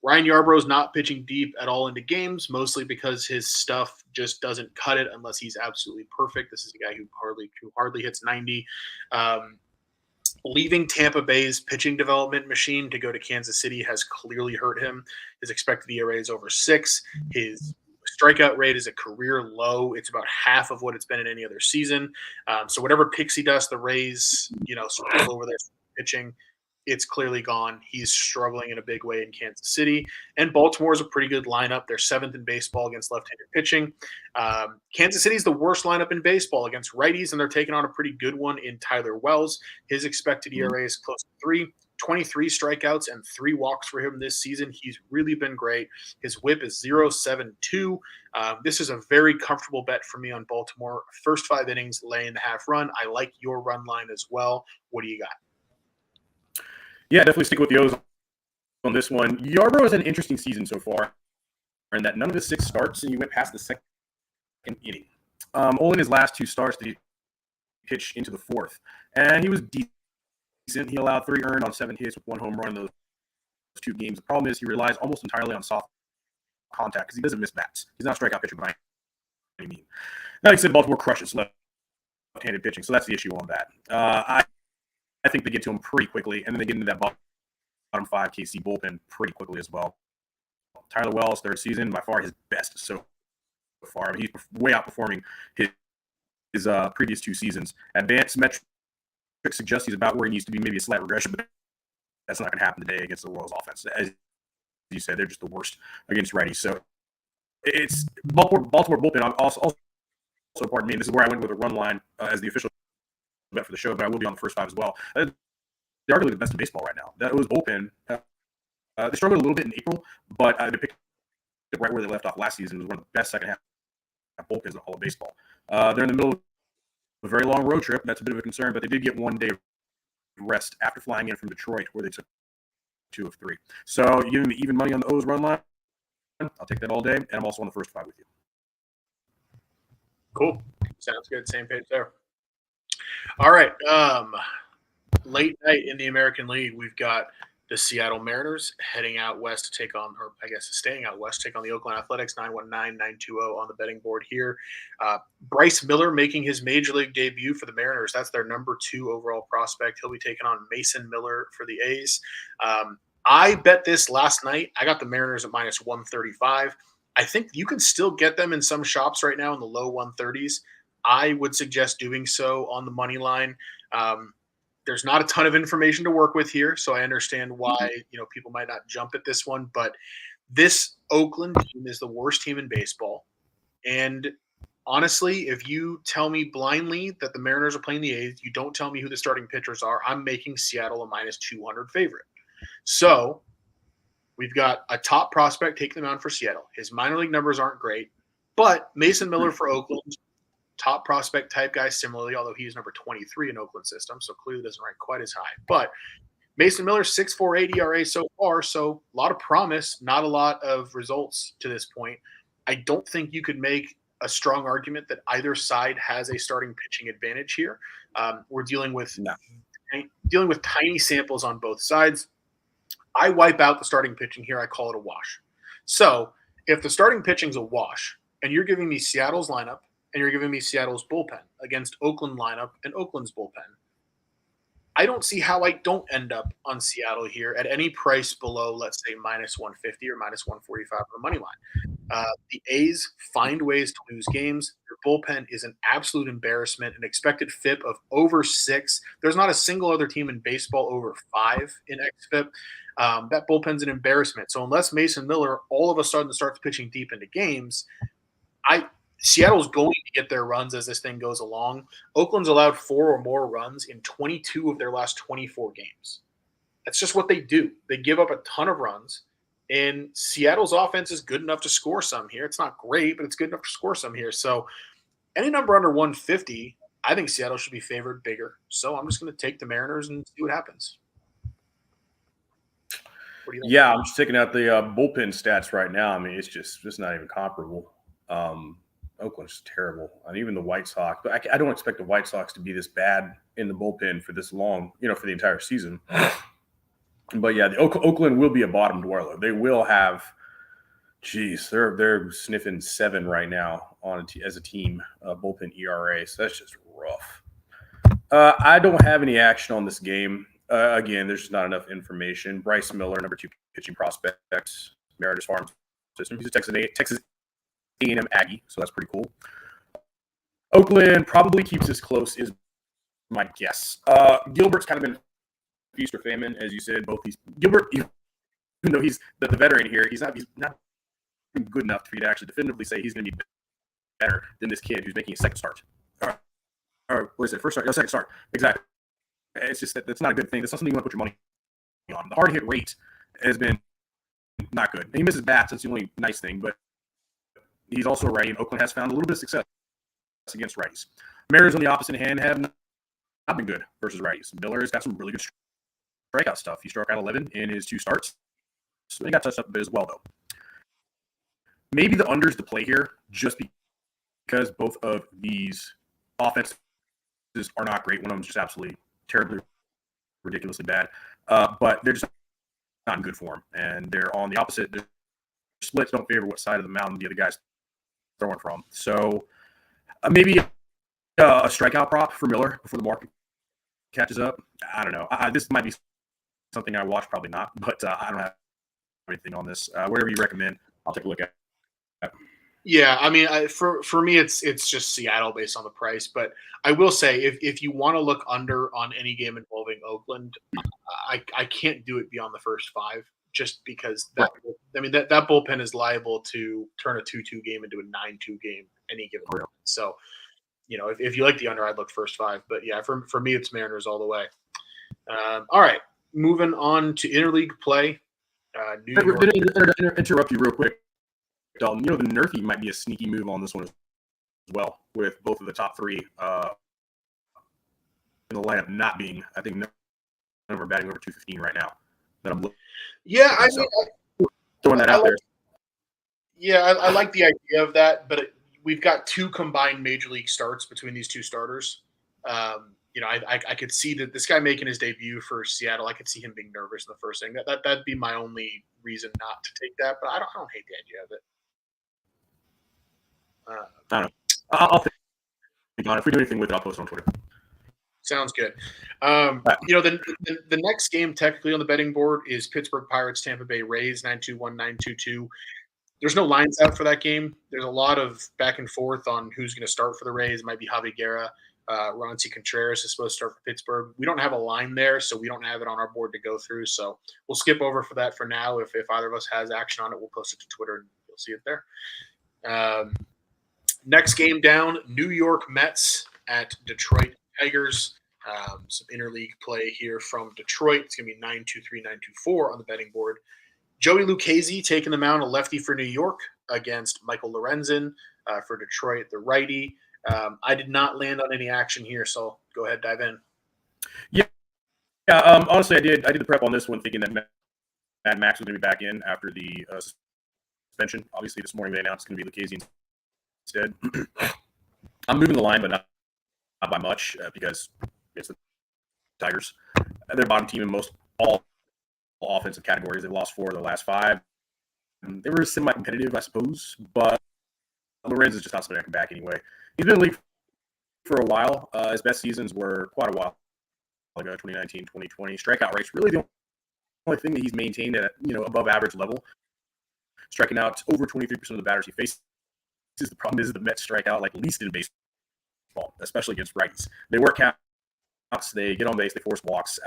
Ryan Yarbrough's not pitching deep at all into games, mostly because his stuff just doesn't cut it unless he's absolutely perfect. This is a guy who hardly hits 90. Leaving Tampa Bay's pitching development machine to go to Kansas City has clearly hurt him. His expected ERA is over 6. His strikeout rate is a career low. It's about half of what it's been in any other season. So whatever pixie dust the Rays, sprinkle over their pitching, it's clearly gone. He's struggling in a big way in Kansas City. And Baltimore is a pretty good lineup. They're 7th in baseball against left-handed pitching. Kansas City is the worst lineup in baseball against righties, and they're taking on a pretty good one in Tyler Wells. His expected ERA is close to 3. 23 strikeouts and 3 walks for him this season. He's really been great. His whip is 0.72. This is a very comfortable bet for me on Baltimore. First 5 innings, laying the half run. I like your run line as well. What do you got? Yeah, definitely stick with the O's on this one. Yarbrough has an interesting season so far, in that none of his 6 starts, and he went past the second inning. Only in his last 2 starts did he pitch into the 4th, and he was decent. He allowed 3 earned on 7 hits with 1 home run in those 2 games. The problem is he relies almost entirely on soft contact because he doesn't miss bats. He's not a strikeout pitcher by any means. Now, like I said, Baltimore crushes left-handed pitching, so that's the issue on that. I think they get to him pretty quickly, and then they get into that bottom 5 KC bullpen pretty quickly as well. Tyler Wells, 3rd season, by far his best so far. I mean, he's way outperforming his previous 2 seasons. Advanced metrics suggest he's about where he needs to be, maybe a slight regression, but that's not going to happen today against the Royals offense. As you said, they're just the worst against righties. So it's Baltimore bullpen. Also, pardon me, this is where I went with a run line as the official bet for the show, but I will be on the first 5 as well. They're arguably the best in baseball right now. That was bullpen. They struggled a little bit in April, but they picked it right where they left off last season. It was one of the best second half bullpens in all of baseball. They're in the middle of a very long road trip. That's a bit of a concern, but they did get 1 day of rest after flying in from Detroit, where they took 2 of 3. So you give me even money on the O's run line, I'll take that all day, and I'm also on the first 5 with you. Cool. Sounds good. Same page there. All right. Late night in the American League, we've got the Seattle Mariners heading out west to take on, or I guess staying out west, take on the Oakland Athletics, 919-920 on the betting board here. Bryce Miller making his major league debut for the Mariners. That's their number 2 overall prospect. He'll be taking on Mason Miller for the A's. I bet this last night. I got the Mariners at minus 135. I think you can still get them in some shops right now in the low 130s. I would suggest doing so on the money line. There's not a ton of information to work with here, so I understand why people might not jump at this one. But this Oakland team is the worst team in baseball, and honestly, if you tell me blindly that the Mariners are playing the A's, you don't tell me who the starting pitchers are, I'm making Seattle a minus 200 favorite. So we've got a top prospect taking them out for Seattle. His minor league numbers aren't great, but Mason Miller for Oakland, top prospect type guy similarly, although he's number 23 in Oakland system, so clearly doesn't rank quite as high. But Mason Miller, 6.48 ERA so far, so a lot of promise, not a lot of results to this point. I don't think you could make a strong argument that either side has a starting pitching advantage here. We're dealing with tiny samples on both sides. I wipe out the starting pitching here. I call it a wash. So if the starting pitching's a wash and you're giving me Seattle's lineup and you're giving me Seattle's bullpen against Oakland lineup and Oakland's bullpen, I don't see how I don't end up on Seattle here at any price below, let's say, minus 150 or minus 145 on the money line. The A's find ways to lose games. Their bullpen is an absolute embarrassment, an expected FIP of over 6. There's not a single other team in baseball over 5 in xFIP. That bullpen's an embarrassment. So unless Mason Miller all of a sudden starts pitching deep into games, Seattle's going to get their runs as this thing goes along. Oakland's allowed 4 or more runs in 22 of their last 24 games. That's just what they do. They give up a ton of runs, and Seattle's offense is good enough to score some here. It's not great, but it's good enough to score some here. So any number under 150, I think Seattle should be favored bigger. So I'm just going to take the Mariners and see what happens. What do you think? Yeah, I'm just checking out the bullpen stats right now. I mean, it's just not even comparable. Oakland's terrible, and even the White Sox. But I don't expect the White Sox to be this bad in the bullpen for this long, for the entire season. But yeah, Oakland will be a bottom dweller. They will have, they're sniffing 7 right now as a team, bullpen ERA. So that's just rough. I don't have any action on this game. Again, there's just not enough information. Bryce Miller, number 2 pitching prospect, Mariners farm system. He's a Texas A&M Aggie, so that's pretty cool. Oakland probably keeps this close, is my guess. Gilbert's kind of been feast or famine, as you said. Both these Gilbert, even though he's the veteran here, he's not good enough for you to actually definitively say he's going to be better than this kid who's making a second start. Or what is it? First start? No, second start. Exactly. It's just that's not a good thing. That's not something you want to put your money on. The hard hit rate has been not good. He misses bats. That's the only nice thing. But he's also a righty, and Oakland has found a little bit of success against righties. Mariners, on the opposite hand, have not been good versus righties. Miller has got some really good strikeout stuff. He struck out 11 in his 2 starts. So he got touched up a bit as well, though. Maybe the under's the play here, just because both of these offenses are not great. One of them is just absolutely terribly, ridiculously bad. But they're just not in good form. And they're on the opposite. Their splits don't favor what side of the mountain the other guy's throwing from. So maybe a strikeout prop for Miller before the market catches up. I don't know. This might be something I watch, probably not. But I don't have anything on this. Whatever you recommend, I'll take a look at. Yeah, I mean, for me, it's just Seattle based on the price. But I will say, if you want to look under on any game involving Oakland, I can't do it beyond the first 5, just because that bullpen is liable to turn a 2-2 game into a 9-2 game any given time. So, if you like the under, I'd look first 5. But yeah, for me, it's Mariners all the way. All right, moving on to interleague play. New York. Interrupt you real quick, Dalton. The Nerfy might be a sneaky move on this one as well, with both of the top 3 in the lineup not being, I think, none of them are batting over 215 right now. That I'm yeah, I mean, throwing that out there. Yeah, I like the idea of that, but we've got 2 combined major league starts between these 2 starters. I could see that this guy making his debut for Seattle, I could see him being nervous in the first inning. That'd be my only reason not to take that, but I don't hate the idea of it. I don't know. I'll think on it. If we do anything with it, I'll post it on Twitter. Sounds good. The next game technically on the betting board is Pittsburgh Pirates, Tampa Bay Rays, 9-2-1, 9-2-2. There's no lines out for that game. There's a lot of back and forth on who's going to start for the Rays. It might be Javi Guerra. Ronci Contreras is supposed to start for Pittsburgh. We don't have a line there, so we don't have it on our board to go through. So we'll skip over for that for now. If either of us has action on it, we'll post it to Twitter and you'll see it there. Next game down, New York Mets at Detroit Tigers. Some interleague play here from Detroit. It's going to be 9-2-3, 9-2-4 on the betting board. Joey Lucchesi taking the mound, a lefty for New York, against Michael Lorenzen for Detroit, the righty. I did not land on any action here, so go ahead, dive in. Yeah. Honestly, I did the prep on this one, thinking that Mad Max was going to be back in after the suspension. Obviously, this morning they announced it's going to be Lucchesi instead. I'm moving the line, but not by much because it's the Tigers. They're bottom team in most all offensive categories. They've lost 4 of their last 5. They were semi-competitive, I suppose, but Lorenz is just not somebody that can back anyway. He's been in the league for a while. His best seasons were quite a while ago, 2019, 2020. Strikeout rate's really the only thing that he's maintained at above average level. Striking out over 23% of the batters he faces. The problem is the Mets strike out like least in baseball, especially against righties. They work counts, they get on base, they force walks.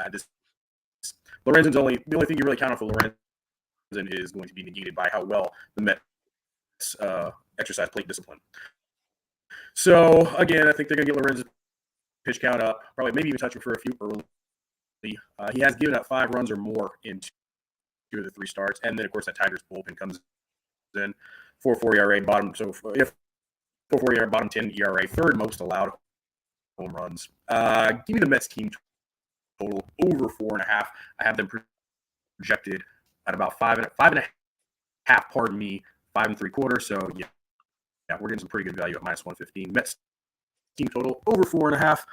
Lorenzen's the only thing you really count on for Lorenzen is going to be negated by how well the Mets exercise plate discipline. So again, I think they're going to get Lorenzen's pitch count up, probably maybe even touch him for a few early. He has given up 5 runs or more in 2 of the 3 starts, and then of course that Tigers bullpen comes in 4.4 ERA bottom. So if 4.4 ERA bottom 10 ERA, 3rd most allowed home runs. Give me the Mets team total over 4.5. I have them projected at about 5.5. Pardon me, 5 3/4. So yeah, we're getting some pretty good value at -115. Mets team total over 4.5.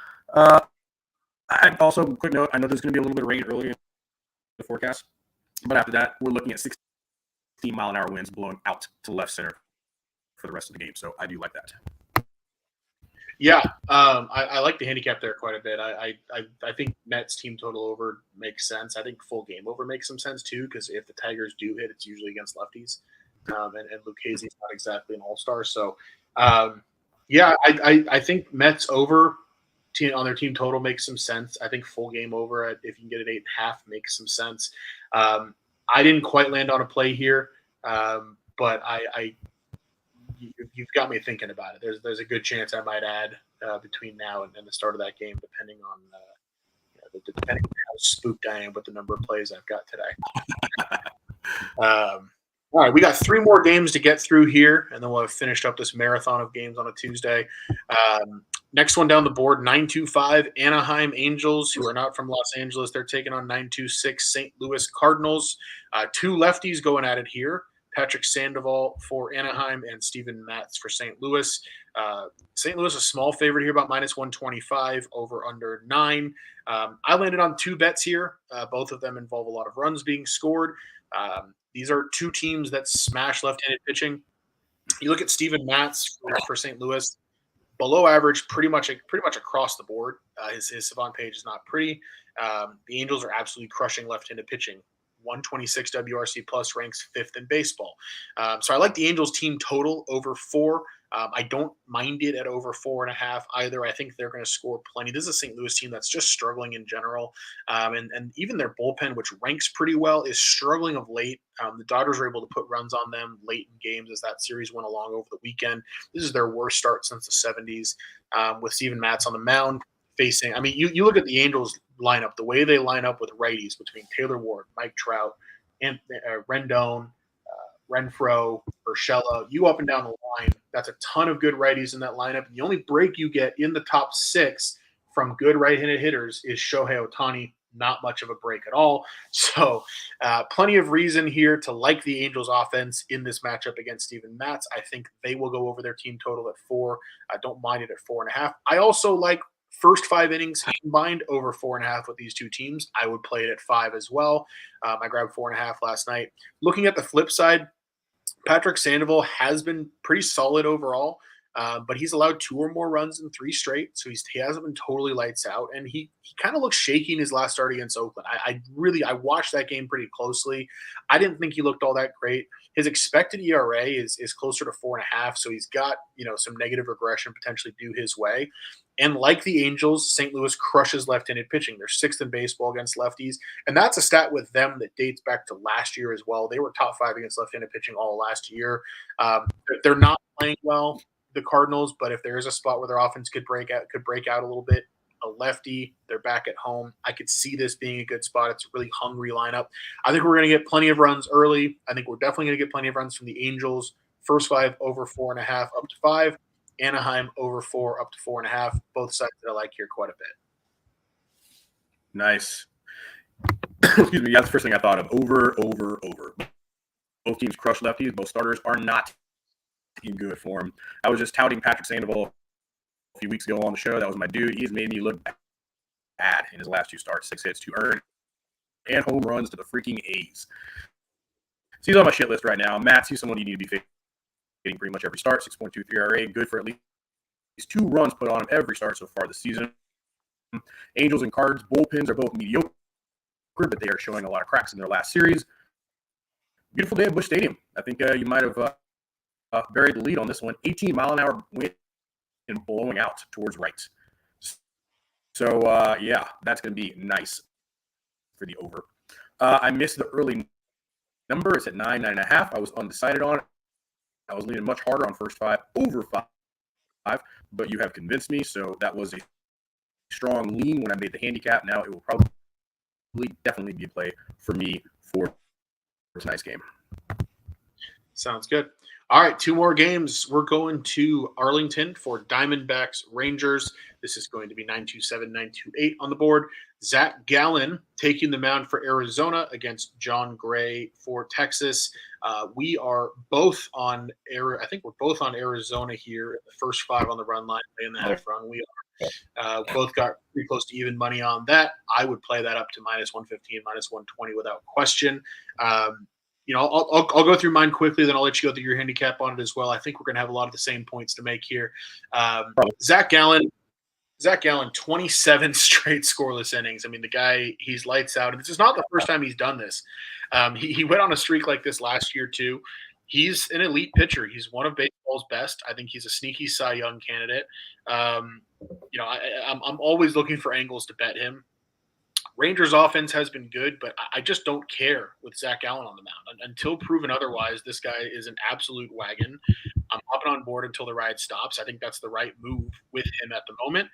I also, quick note, I know there's going to be a little bit of rain early in the forecast, but after that, we're looking at 16-mile-an-hour winds blowing out to left center for the rest of the game. So I do like that. Yeah, I like the handicap there quite a bit. I think Mets team total over makes sense. I think full game over makes some sense too, because if the Tigers do hit, it's usually against lefties, and Lucchese's not exactly an all-star. So, yeah, I think Mets over on their team total makes some sense. I think full game over at if you can get it 8.5 makes some sense. I didn't quite land on a play here, but you've got me thinking about it. There's a good chance I might add between now and the start of that game, depending on depending on how spooked I am with the number of plays I've got today. All right, we got 3 more games to get through here, and then we'll have finished up this marathon of games on a Tuesday. Next one down the board, 925 Anaheim Angels, who are not from Los Angeles. They're taking on 926 St. Louis Cardinals. 2 lefties going at it here. Patrick Sandoval for Anaheim and Steven Matz for St. Louis. St. Louis a small favorite here, about minus 125, over under 9. I landed on 2 bets here. Both of them involve a lot of runs being scored. These are 2 teams that smash left-handed pitching. You look at Steven Matz for St. Louis, below average pretty much across the board. His Savant page is not pretty. The Angels are absolutely crushing left-handed pitching. 126 WRC plus ranks 5th in baseball. So I like the Angels team total over 4. I don't mind it at over 4.5 either. I think they're going to score plenty. This is a St. Louis team that's just struggling in general. And even their bullpen, which ranks pretty well, is struggling of late. The Dodgers were able to put runs on them late in games as that series went along over the weekend. This is their worst start since the 70s, with Steven Matz on the mound. Facing, I mean, you look at the Angels lineup, the way they line up with righties between Taylor Ward, Mike Trout, and Rendon, Renfroe, Urshela, you up and down the line. That's a ton of good righties in that lineup. And the only break you get in the top 6 from good right-handed hitters is Shohei Ohtani. Not much of a break at all. So plenty of reason here to like the Angels offense in this matchup against Steven Matz. I think they will go over their team total at 4. I don't mind it at 4.5. I also like first 5 innings combined over 4.5 with these 2 teams. I would play it at 5 as well. I grabbed 4.5 last night. Looking at the flip side, Patrick Sandoval has been pretty solid overall, but he's allowed 2 or more runs in 3 straight, so he hasn't been totally lights out, and he kind of looked shaky in his last start against Oakland. I watched that game pretty closely. I didn't think he looked all that great. His expected ERA is closer to 4.5, so he's got some negative regression potentially due his way. And like the Angels, St. Louis crushes left-handed pitching. They're 6th in baseball against lefties. And that's a stat with them that dates back to last year as well. They were top 5 against left-handed pitching all last year. They're not playing well, the Cardinals, but if there is a spot where their offense could break out a little bit, a lefty, they're back at home. I could see this being a good spot. It's a really hungry lineup. I think we're going to get plenty of runs early. I think we're definitely going to get plenty of runs from the Angels. First 5 over 4.5 up to 5. Anaheim over 4 up to 4.5. Both sides that I like here quite a bit. Nice. Excuse me. That's the first thing I thought of. Over. Both teams crush lefties. Both starters are not in good form. I was just touting Patrick Sandoval a few weeks ago on the show. That was my dude. He's made me look bad in his last 2 starts. 6 hits, 2 earned, and home runs to the freaking A's. So he's on my shit list right now. Matz, he's someone you need to be getting pretty much every start. 6.23 ERA, good for at least 2 runs put on him every start so far this season. Angels and Cards bullpens are both mediocre, but they are showing a lot of cracks in their last series. Beautiful day at Busch Stadium. I think you might have buried the lead on this one. 18-mile-an-hour wind and blowing out towards right. So, yeah, that's going to be nice for the over. I missed the early number. It's at 9.5. I was undecided on it. I was leaning much harder on first 5 over 5, but you have convinced me. So that was a strong lean when I made the handicap. Now it will probably definitely be a play for me for tonight's game. Sounds good. All right, 2 more games. We're going to Arlington for Diamondbacks Rangers. This is going to be 927, 928 on the board. Zach Gallen taking the mound for Arizona against John Gray for Texas. We are both on I think we're both on Arizona here. The first 5 on the run line, in the half run. We are both got pretty close to even money on that. I would play that up to minus 115, minus 120 without question. I'll go through mine quickly, then I'll let you go through your handicap on it as well. I think we're going to have a lot of the same points to make here. Zach Gallen, 27 straight scoreless innings. I mean, the guy, he's lights out. And this is not the first time he's done this. He went on a streak like this last year, too. He's an elite pitcher. He's one of baseball's best. I think he's a sneaky Cy Young candidate. I'm always looking for angles to bet him. Rangers offense has been good, but I just don't care with Zach Allen on the mound. Until proven otherwise, this guy is an absolute wagon. I'm hopping on board until the ride stops. I think that's the right move with him at the moment.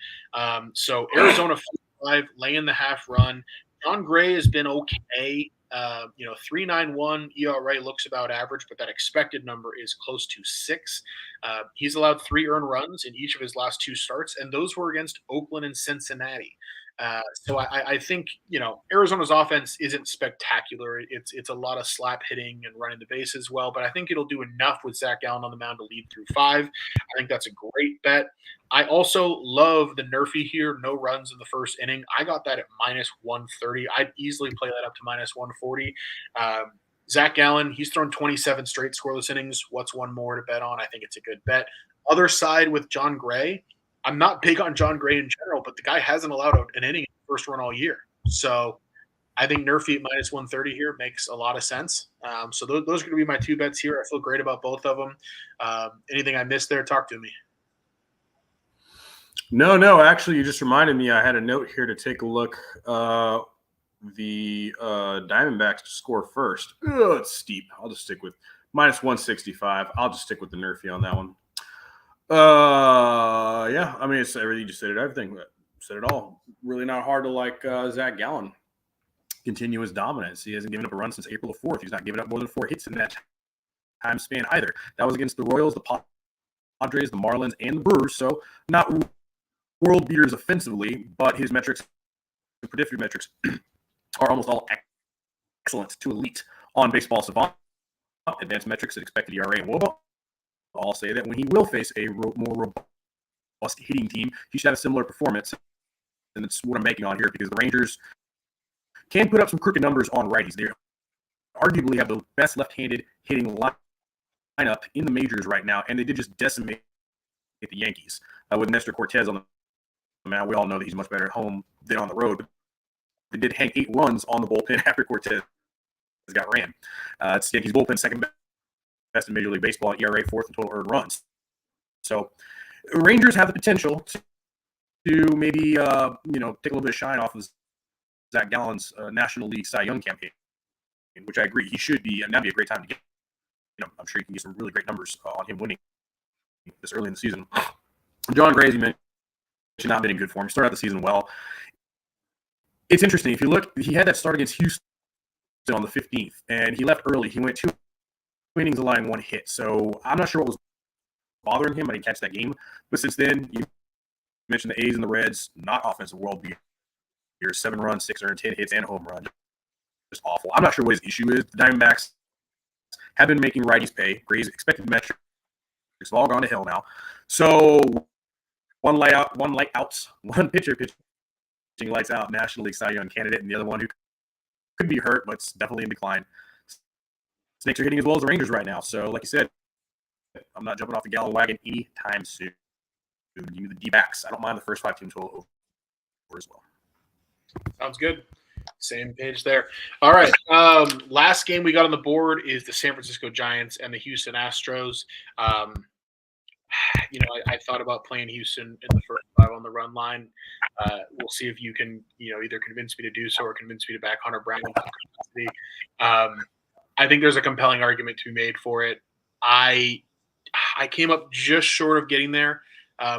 So Arizona 5, laying the half run. John Gray has been okay. 3.91 ERA looks about average, but that expected number is close to 6. He's allowed 3 earned runs in each of his last 2 starts, and those were against Oakland and Cincinnati. So I think Arizona's offense isn't spectacular. It's a lot of slap hitting and running the bases well, but I think it'll do enough with Zach Allen on the mound to lead through 5. I think that's a great bet. I also love the Nerfy here. No runs in the first inning. I got that at -130. I'd easily play that up to -140. Zach Allen, he's thrown 27 straight scoreless innings. What's one more to bet on? I think it's a good bet. Other side with John Gray. I'm not big on John Gray in general, but the guy hasn't allowed an inning in the first run all year. So I think Nerfy at -130 here makes a lot of sense. So those are going to be my 2 bets here. I feel great about both of them. Anything I missed there, talk to me. No. Actually, you just reminded me. I had a note here to take a look. The Diamondbacks to score first. It's steep. I'll just stick with -165. I'll just stick with the Nerfy on that one. Yeah. I mean, it's everything. You just said it. Everything. Said it all. Really not hard to like Zach Gallen. Continuous dominance. He hasn't given up a run since April the 4th. He's not given up more than 4 hits in that time span either. That was against the Royals, the Padres, the Marlins, and the Brewers. So not world beaters offensively, but his metrics, the predictive metrics, are almost all excellent to elite on Baseball Savant. Advanced metrics at expected ERA and WOBA all say that when he will face a more robust hitting team, he should have a similar performance. And that's what I'm making on here because the Rangers can put up some crooked numbers on righties. They arguably have the best left-handed hitting lineup in the majors right now, and they did just decimate the Yankees with Nestor Cortez on the mound. We all know that he's much better at home than on the road. But they did hang 8 runs on the bullpen after Cortez got ran. It's Yankees bullpen second best in Major League Baseball, ERA 4th in total earned runs. So Rangers have the potential to maybe take a little bit of shine off of Zach Gallen's National League Cy Young campaign, which I agree he should be, and that'd be a great time to get. I'm sure you can get some really great numbers on him winning this early in the season. John Gray, as you mentioned, not been in good form. Started out the season well. It's interesting. If you look, he had that start against Houston on the 15th, and he left early. He went 2 innings, allowing 1 hit. So I'm not sure what was bothering him. I didn't catch that game. But since then, you mentioned the A's and the Reds, not offensive world beaters. 7 runs, 6 earned, 10 hits, and a home run. Just awful. I'm not sure what his issue is. The Diamondbacks have been making righties pay. Gray's expected metrics have all gone to hell now. So one pitcher pitching lights out, National League Cy Young candidate, and the other one who could be hurt, but it's definitely in decline. Snakes are hitting as well as the Rangers right now. So, like you said, I'm not jumping off the Gallen wagon anytime soon. Give me the D-backs. I don't mind the first 5 team total over as well. Sounds good. Same page there. All right. Last game we got on the board is the San Francisco Giants and the Houston Astros. I thought about playing Houston in the first 5 on the run line. We'll see if you can, either convince me to do so or convince me to back Hunter Brown. I think there's a compelling argument to be made for it. I came up just short of getting there,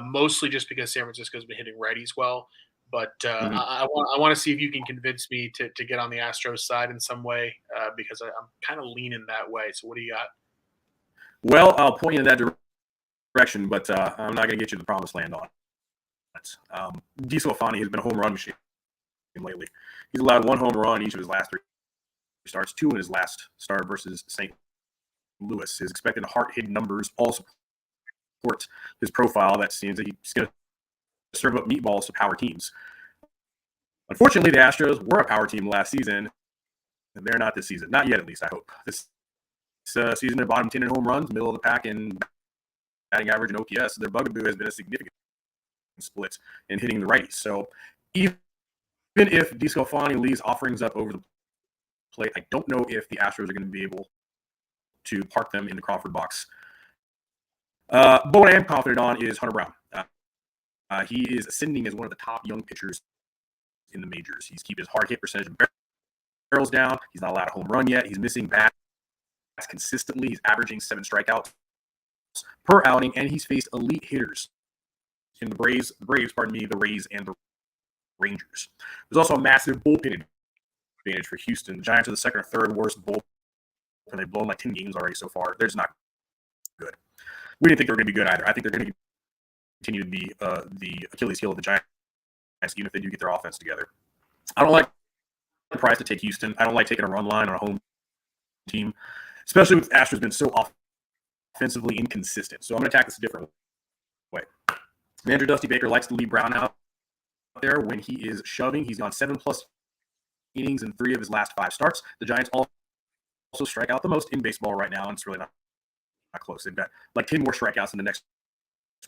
mostly just because San Francisco's been hitting righties well. But I want to see if you can convince me to get on the Astros side in some way because I'm kind of leaning that way. So what do you got? Well, I'll point you in that direction, but I'm not going to get you the promised land on it. DeSclafani has been a home run machine lately. He's allowed 1 home run each of his last 3 starts, 2 in his last start versus St. Louis. His expected hard-hit numbers all support his profile. That seems that he's going to serve up meatballs to power teams. Unfortunately, the Astros were a power team last season, and they're not this season. Not yet, at least, I hope. This season at bottom 10 in home runs, middle of the pack in batting average and OPS. Their bugaboo has been a significant split in hitting the righties. So even if DeSclafani leaves offerings up over the plate, I don't know if the Astros are going to be able to park them in the Crawford box. But what I am confident on is Hunter Brown. He is ascending as one of the top young pitchers in the majors. He's keeping his hard hit percentage of barrels down. He's not allowed a home run yet. He's missing bats consistently. He's averaging 7 strikeouts per outing, and he's faced elite hitters in the Rays, the Rays, and the Rangers. There's also a massive bullpen advantage for Houston. The Giants are the second or third worst bullpen. They've blown like 10 games already so far. They're just not good. We didn't think they were going to be good either. I think they're going to continue to be the Achilles heel of the Giants, even if they do get their offense together. I don't like the price to take Houston. I don't like taking a run line on a home team, especially with Astros been so offensively inconsistent. So I'm going to attack this a different way. Manager Dusty Baker likes to leave Brown out there when he is shoving. He's gone 7+ innings in 3 of his last 5 starts. The Giants also strike out the most in baseball right now, and it's really not close. They've got like 10 more strikeouts than the next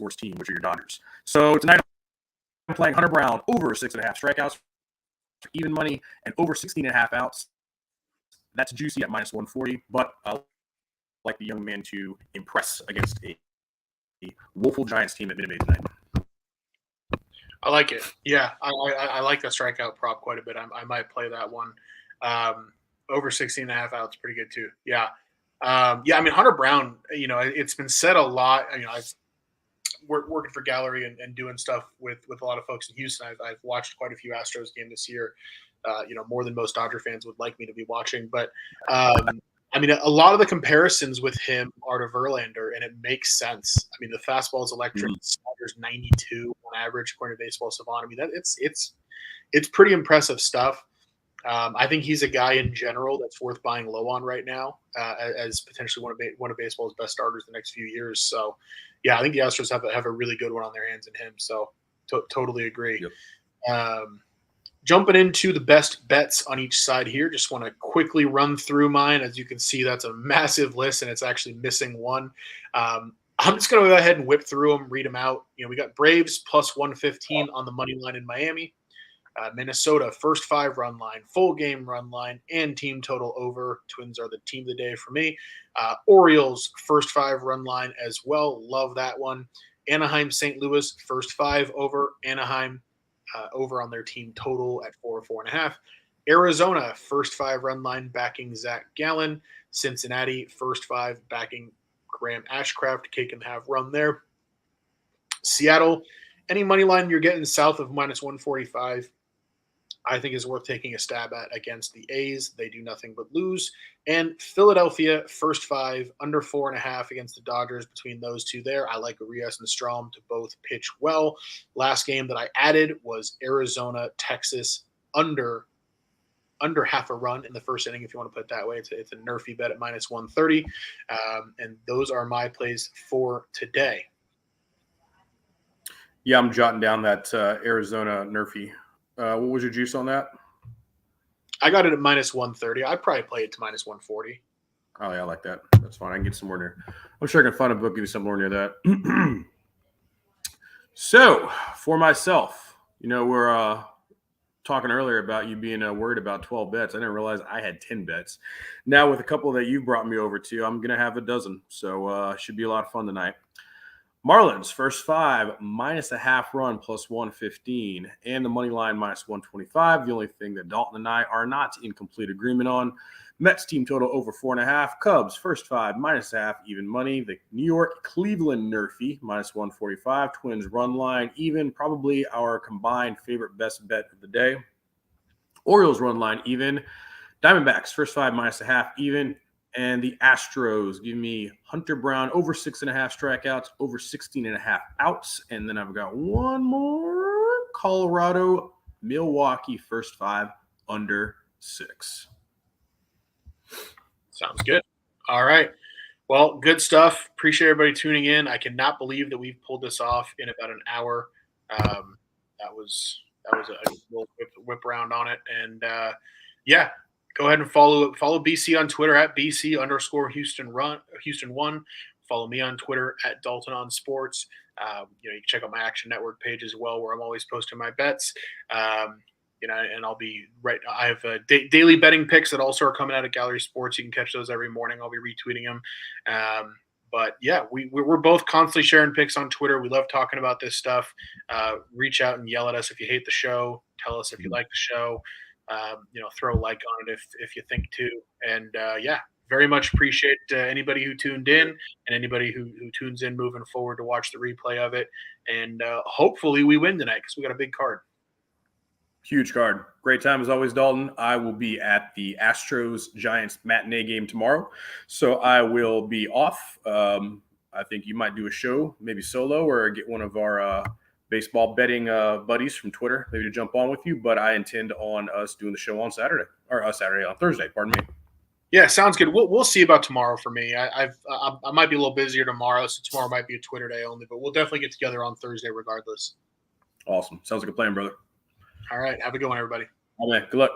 worst team, which are your Dodgers. So tonight I'm playing Hunter Brown over 6.5 strikeouts for even money and over 16.5 outs. That's juicy at -140, but I like the young man to impress against a woeful Giants team at Minute Maid tonight. I like it. Yeah, I like the strikeout prop quite a bit. I might play that one. Over 16.5 outs, pretty good too. Yeah. I mean, Hunter Brown, it's been said a lot. I've working for Gallery and doing stuff with a lot of folks in Houston. I've watched quite a few Astros games this year, more than most Dodger fans would like me to be watching. But I mean, a lot of the comparisons with him are to Verlander, and it makes sense. I mean, the fastball is electric. The slider's 92 on average, according to Baseball Savant. I mean, it's pretty impressive stuff. I think he's a guy in general that's worth buying low on right now, as potentially one of baseball's best starters the next few years. So, yeah, I think the Astros have a really good one on their hands in him. So, totally agree. Yep. Jumping into the best bets on each side here, just want to quickly run through mine. As you can see, that's a massive list, and it's actually missing one. I'm just going to go ahead and whip through them, read them out. We got Braves +115 on the money line in Miami. Minnesota, first 5 run line, full game run line, and team total over. Twins are the team of the day for me. Orioles, first 5 run line as well. Love that one. Anaheim, St. Louis, first 5 over. Anaheim over on their team total at 4.5. Arizona, first 5 run line backing Zach Gallen. Cincinnati, first 5 backing Graham Ashcraft. Cake and have run there. Seattle, any money line you're getting south of -145, I think is worth taking a stab at against the A's. They do nothing but lose. And Philadelphia, first 5, under 4.5 against the Dodgers. Between those two there, I like Urias and Strom to both pitch well. Last game that I added was Arizona, Texas, under half a run in the first inning, if you want to put it that way. It's a nerfy bet at -130. And those are my plays for today. Yeah, I'm jotting down that Arizona nerfy. What was your juice on that? I got it at -130. I'd probably play it to -140. Oh, yeah, I like that. That's fine. I can get somewhere near. I'm sure I can find a book, give you somewhere near that. So, for myself, we're talking earlier about you being worried about 12 bets. I didn't realize I had 10 bets. Now, with a couple that you brought me over to, I'm going to have a dozen. So, should be a lot of fun tonight. Marlins, first 5, -0.5 run, +115, and the money line -125. The only thing that Dalton and I are not in complete agreement on. Mets team total over 4.5. Cubs, first 5, -0.5, even money. The New York Cleveland nerfy, -145. Twins run line, even. Probably our combined favorite best bet of the day. Orioles run line, even. Diamondbacks, first 5, -0.5, even. And the Astros give me Hunter Brown over 6.5 strikeouts, over 16.5 outs. And then I've got one more. Colorado, Milwaukee, first 5, under 6. Sounds good. All right. Well, good stuff. Appreciate everybody tuning in. I cannot believe that we've pulled this off in about an hour. That was a little whip around on it. And yeah, go ahead and follow BC on Twitter at BC_Houston1. Follow me on Twitter at Dalton on Sports. You can check out my Action Network page as well, where I'm always posting my bets. And I'll be right. I have daily betting picks that also are coming out of Gallery Sports. You can catch those every morning. I'll be retweeting them. But yeah, we're both constantly sharing picks on Twitter. We love talking about this stuff. Reach out and yell at us if you hate the show. Tell us if you like the show. Throw a like on it if you think too. And very much appreciate anybody who tuned in and anybody who tunes in moving forward to watch the replay of it. And hopefully we win tonight because we got a big card. Huge card. Great time as always, Dalton. I will be at the Astros-Giants matinee game tomorrow, so I will be off. I think you might do a show, maybe solo, or get one of our baseball betting buddies from Twitter maybe to jump on with you, but I intend on us doing the show on Thursday, pardon me. Yeah, sounds good. We'll see about tomorrow for me. I might be a little busier tomorrow, so tomorrow might be a Twitter day only, but we'll definitely get together on Thursday regardless. Awesome. Sounds like a plan, brother. All right. Have a good one, everybody. All right. Good luck.